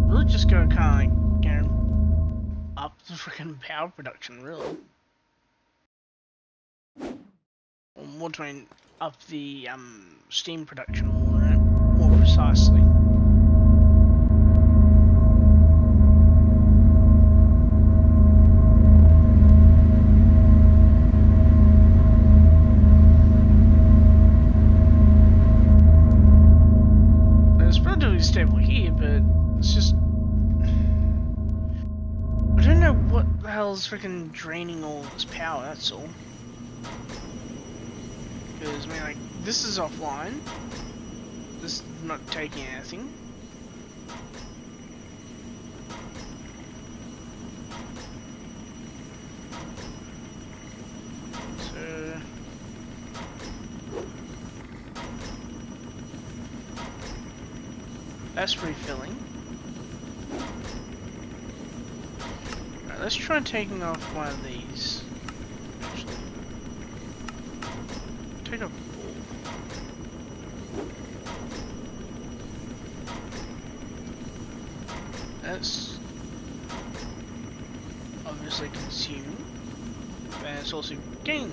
We'll just go kind of, you know, up the freaking power production, really. Or more to mean, up the steam production more precisely. It's relatively stable here, but it's just I don't know what the hell's freaking draining all this power. That's all. Because, I mean, like, this is offline. This is not taking anything. So... that's refilling. Right, let's try taking off one of these. Actually. Take off all. That's obviously consumed, and it's also getting.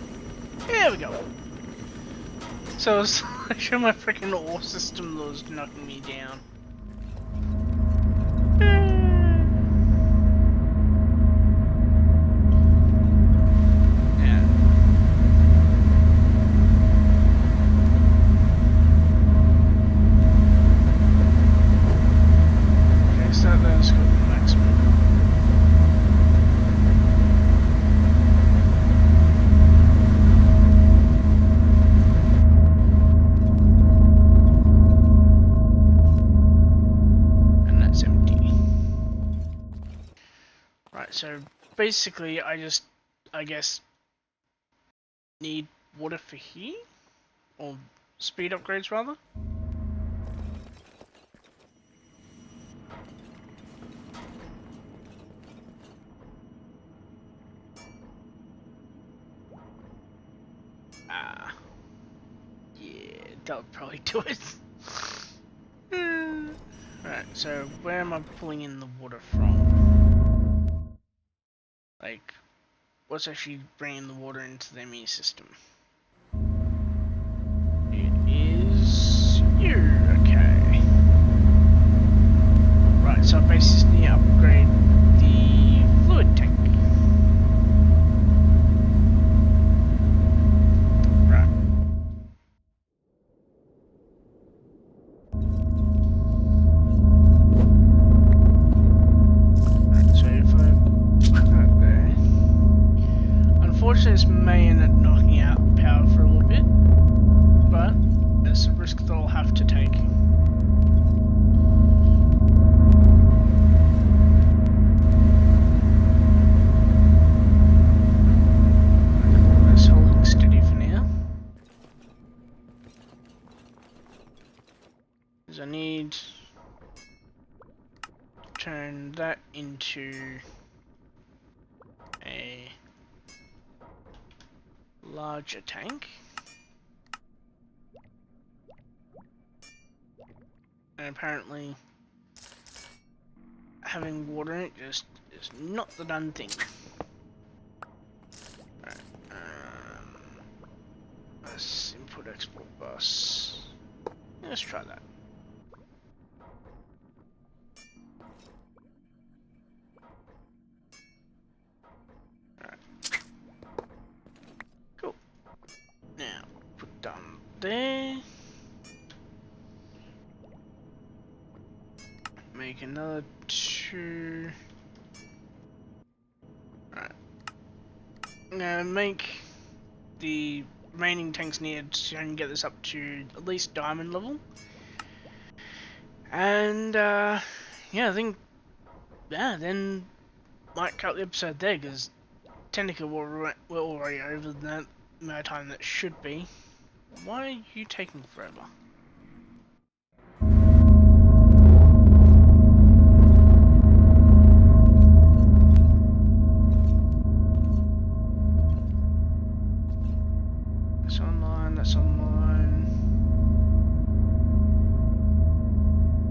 There we go. So it's actually my freaking ore system that was knocking me down. So basically, I guess, need water for here? Or speed upgrades, rather? Yeah, that would probably do it. Right, so where am I pulling in the water from? Like, what's actually bringing the water into the ME system? It is you, okay. Right, so I basically need to upgrade the fluid tank. Right. So if I put that there, unfortunately this may end up knocking out power for a little bit, but it's a risk that I'll have to take. That's holding steady for now. Because I need to turn that into a larger tank. And apparently having water in it just is not the done thing. Right, let's input export bus. Let's try that. Alright. Cool. Now, put down there. Make another 2. Right. I'm gonna make the remaining tanks needed so I can get this up to at least diamond level. And yeah, I think then might cut the episode there because technically we're already over that amount of time that should be. Why are you taking forever? That's online, that's online.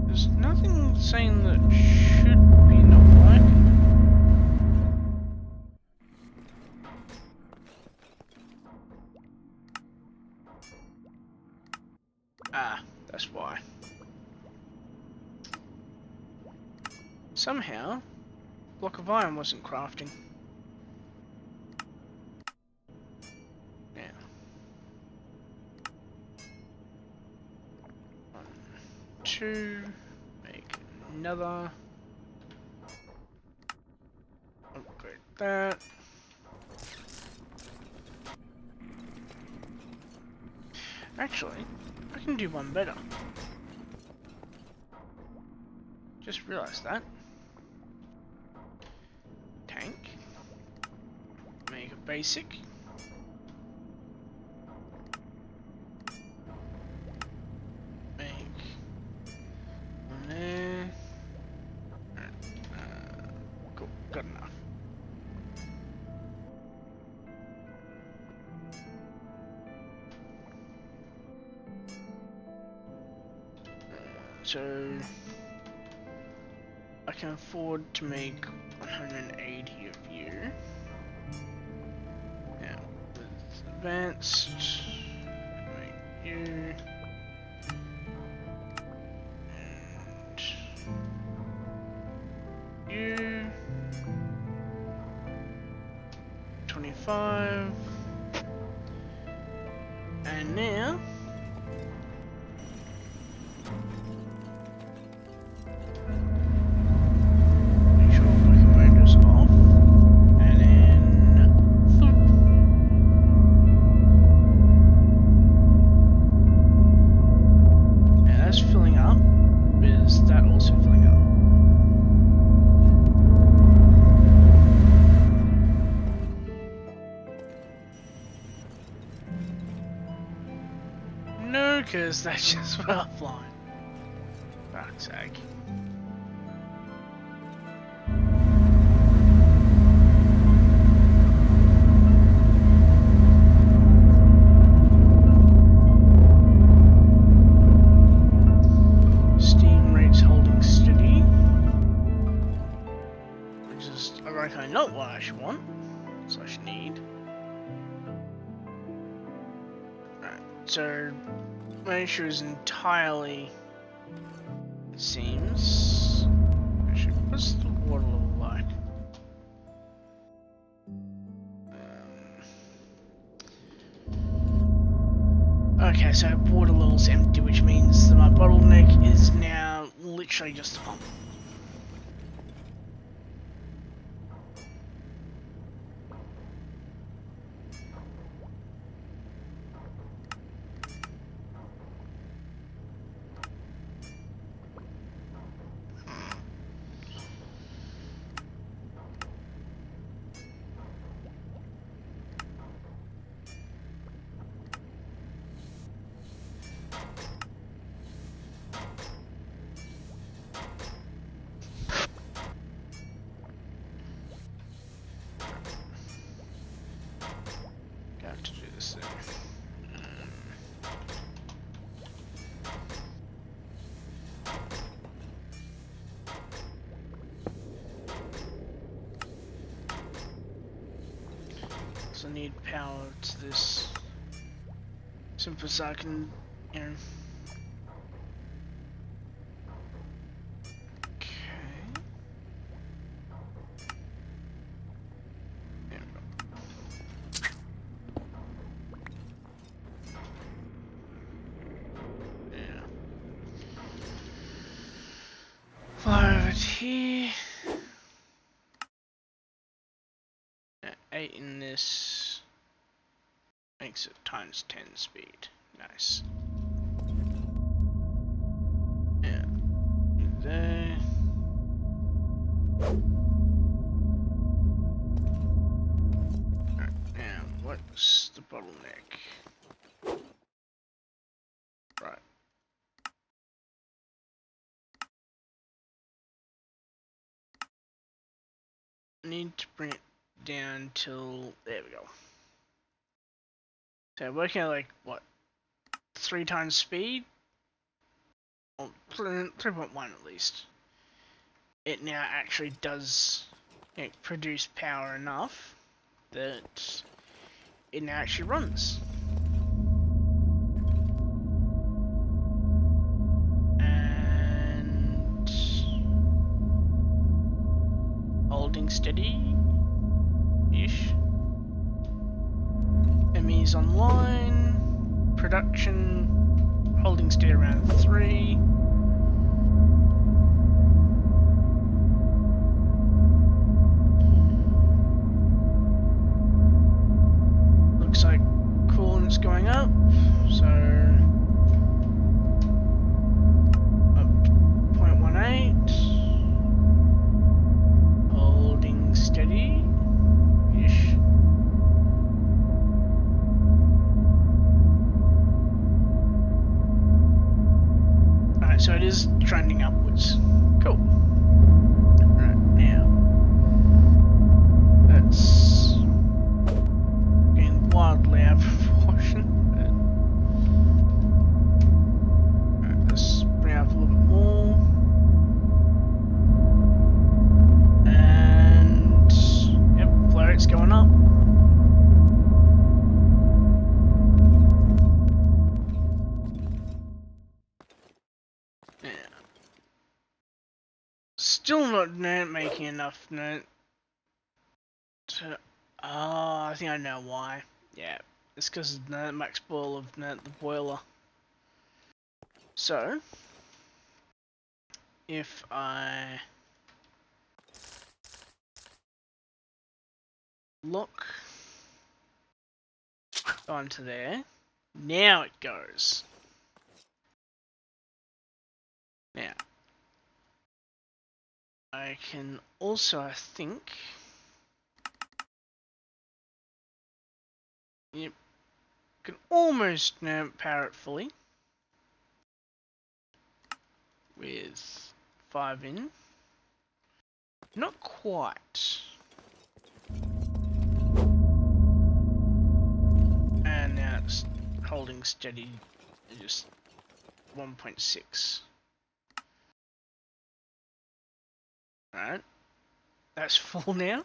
There's nothing saying that should be not working. Ah, that's why. Somehow, block of iron wasn't crafting. Now, 1, 2, make another. Upgrade that. Actually, I can do one better. Just realised that. Tank. Make a basic. Make one there. Cool, got enough. So I can afford to make 180 of you. Now, with advanced, make you, and you, 25, and now, because that's just offline. Fuck's sake. Steam rate's holding steady. Which is, I reckon, not what I should want. / need. Right, so my issue is entirely, it seems. Actually, what's the water level like? Okay, so water level's empty, which means that my bottleneck is now literally just a pump. I need power to this simple so I can, you know. Okay. There we go. Yeah. Fly over here. 8 in this makes it times 10 speed. Nice. Yeah. There. I need to bring it down till, there we go. So working at like, what, 3 times speed? Or 3.1 at least. It now actually does produce power enough that it now actually runs. And holding steady-ish. Enemies online. Production. Holding steady around 3. Looks like coolant's going up, so up to 0.18. Holding steady-ish. Alright, so it is trending upwards. Cool. Right, now that's wildly out of proportion. Right, let's bring it up a little bit more. And yep, flow rate's going up. Yeah. Still not making enough to I think I know why. Yeah, it's because of the max boil of the boiler. So, if I look onto there, now it goes. Now, I can also, I think, yep, can almost power it fully with 5 in. Not quite. And now it's holding steady at just 1.6. Alright. That's full now.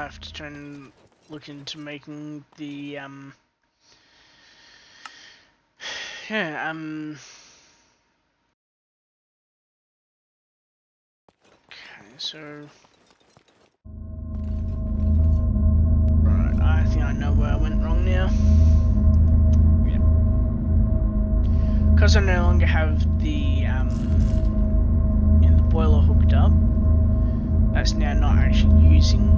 Have to try and look into making the okay, so right, I think I know where I went wrong now. Yeah. Because I no longer have the the boiler hooked up, that's now not actually using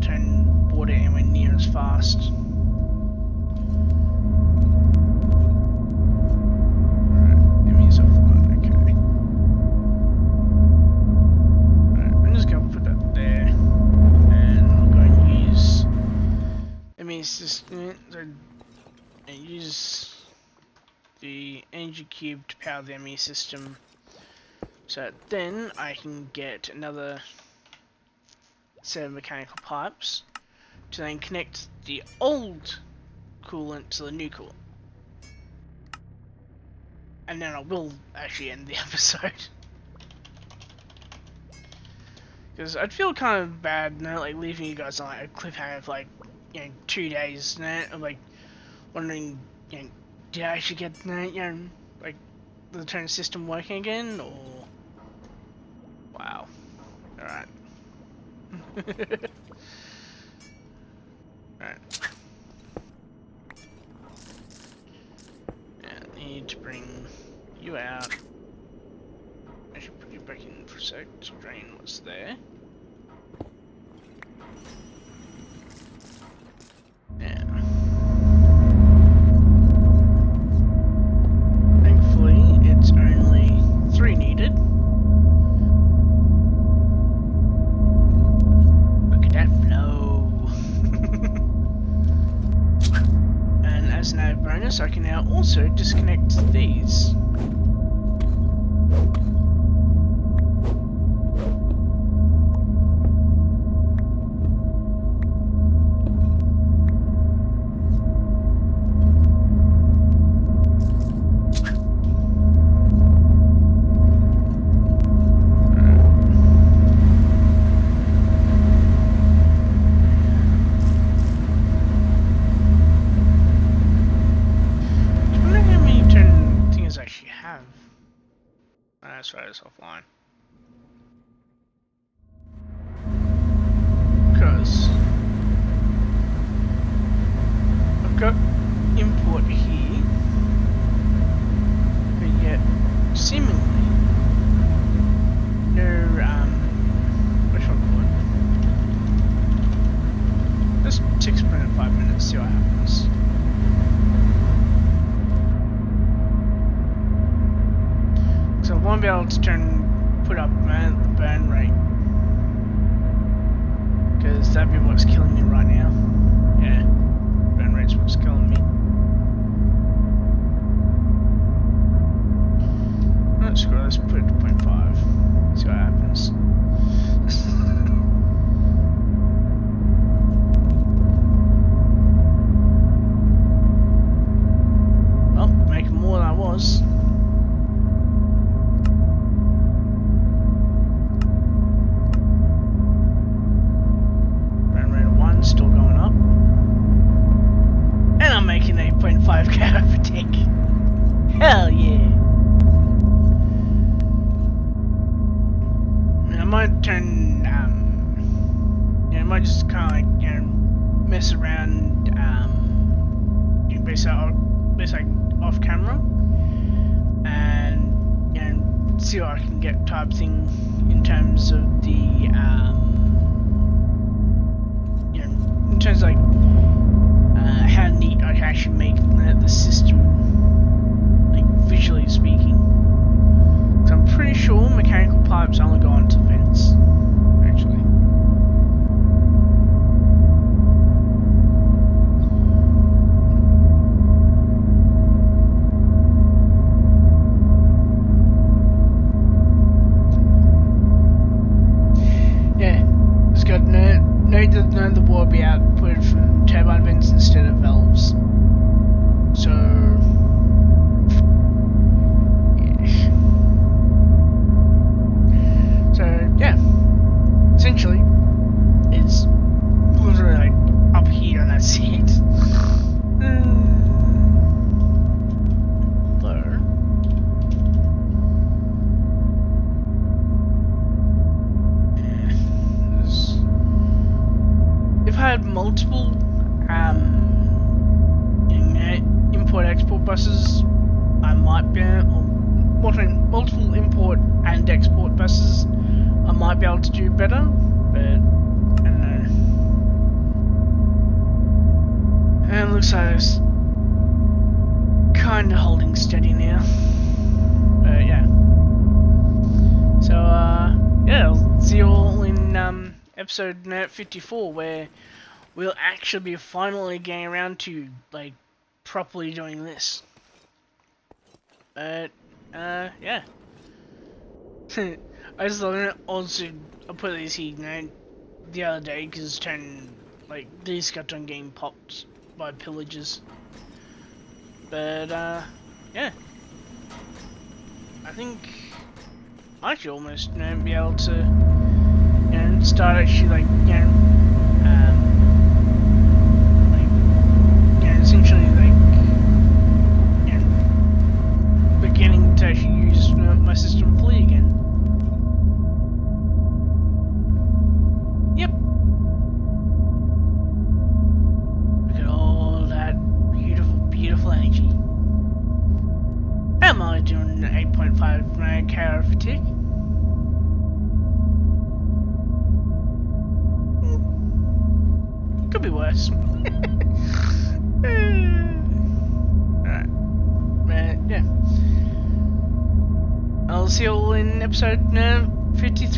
turn water anywhere near as fast. Alright, enemies offline, okay. Alright, I'm just gonna put that there. And I'm going to use enemies system and use the energy cube to power the enemy system. So then I can get another set of mechanical pipes to then connect the old coolant to the new coolant. And then I will actually end the episode. Because I'd feel kind of bad, like leaving you guys on like a cliffhanger of like, 2 days, of like wondering, did I actually get, like the turn system working again, or wow, all right. Right. Yeah, you out. I should put you back in for a sec to drain what's there. Yeah. Thankfully, it's only 3 needed. Look at that flow. And as an added bonus, I can now also disconnect these. Let's try this offline. Because I've got import here, but yet seemingly no which one would just 6.5 minutes, see what happens. So I won't be able to put up the burn rate, because that'd be what's killing me right now. Yeah, burn rate's what's killing me. Oh, screw it, let's put it to 0.5, see what happens. Well, making more than I was. Still going up, and I'm making 8.5k over tick. Hell yeah! I might turn, I might just kind of like, mess around, basically off camera, and see what I can get type thing in terms of the, in terms of like how neat I can actually make the system, like visually speaking. So I'm pretty sure mechanical pipes only go onto the vents, actually. Yeah, it's got no the water be output from turbine vents instead of valves. So yeah, essentially it's literally like up here and that's it. If I had multiple import-export buses, I might be multiple import and export buses, I might be able to do better, but I don't know. And it looks like it's kind of holding steady now. But yeah. So yeah, I'll see you all in episode 54, where we'll actually be finally getting around to like properly doing this. But yeah. I just also I put these here, the other day because like these got done getting popped by pillagers. But yeah, I think I should almost be able to start actually like essentially like beginning to actually use my system fully again. Yep. Look at all that beautiful, beautiful energy. How am I doing I'll see you all in episode 53.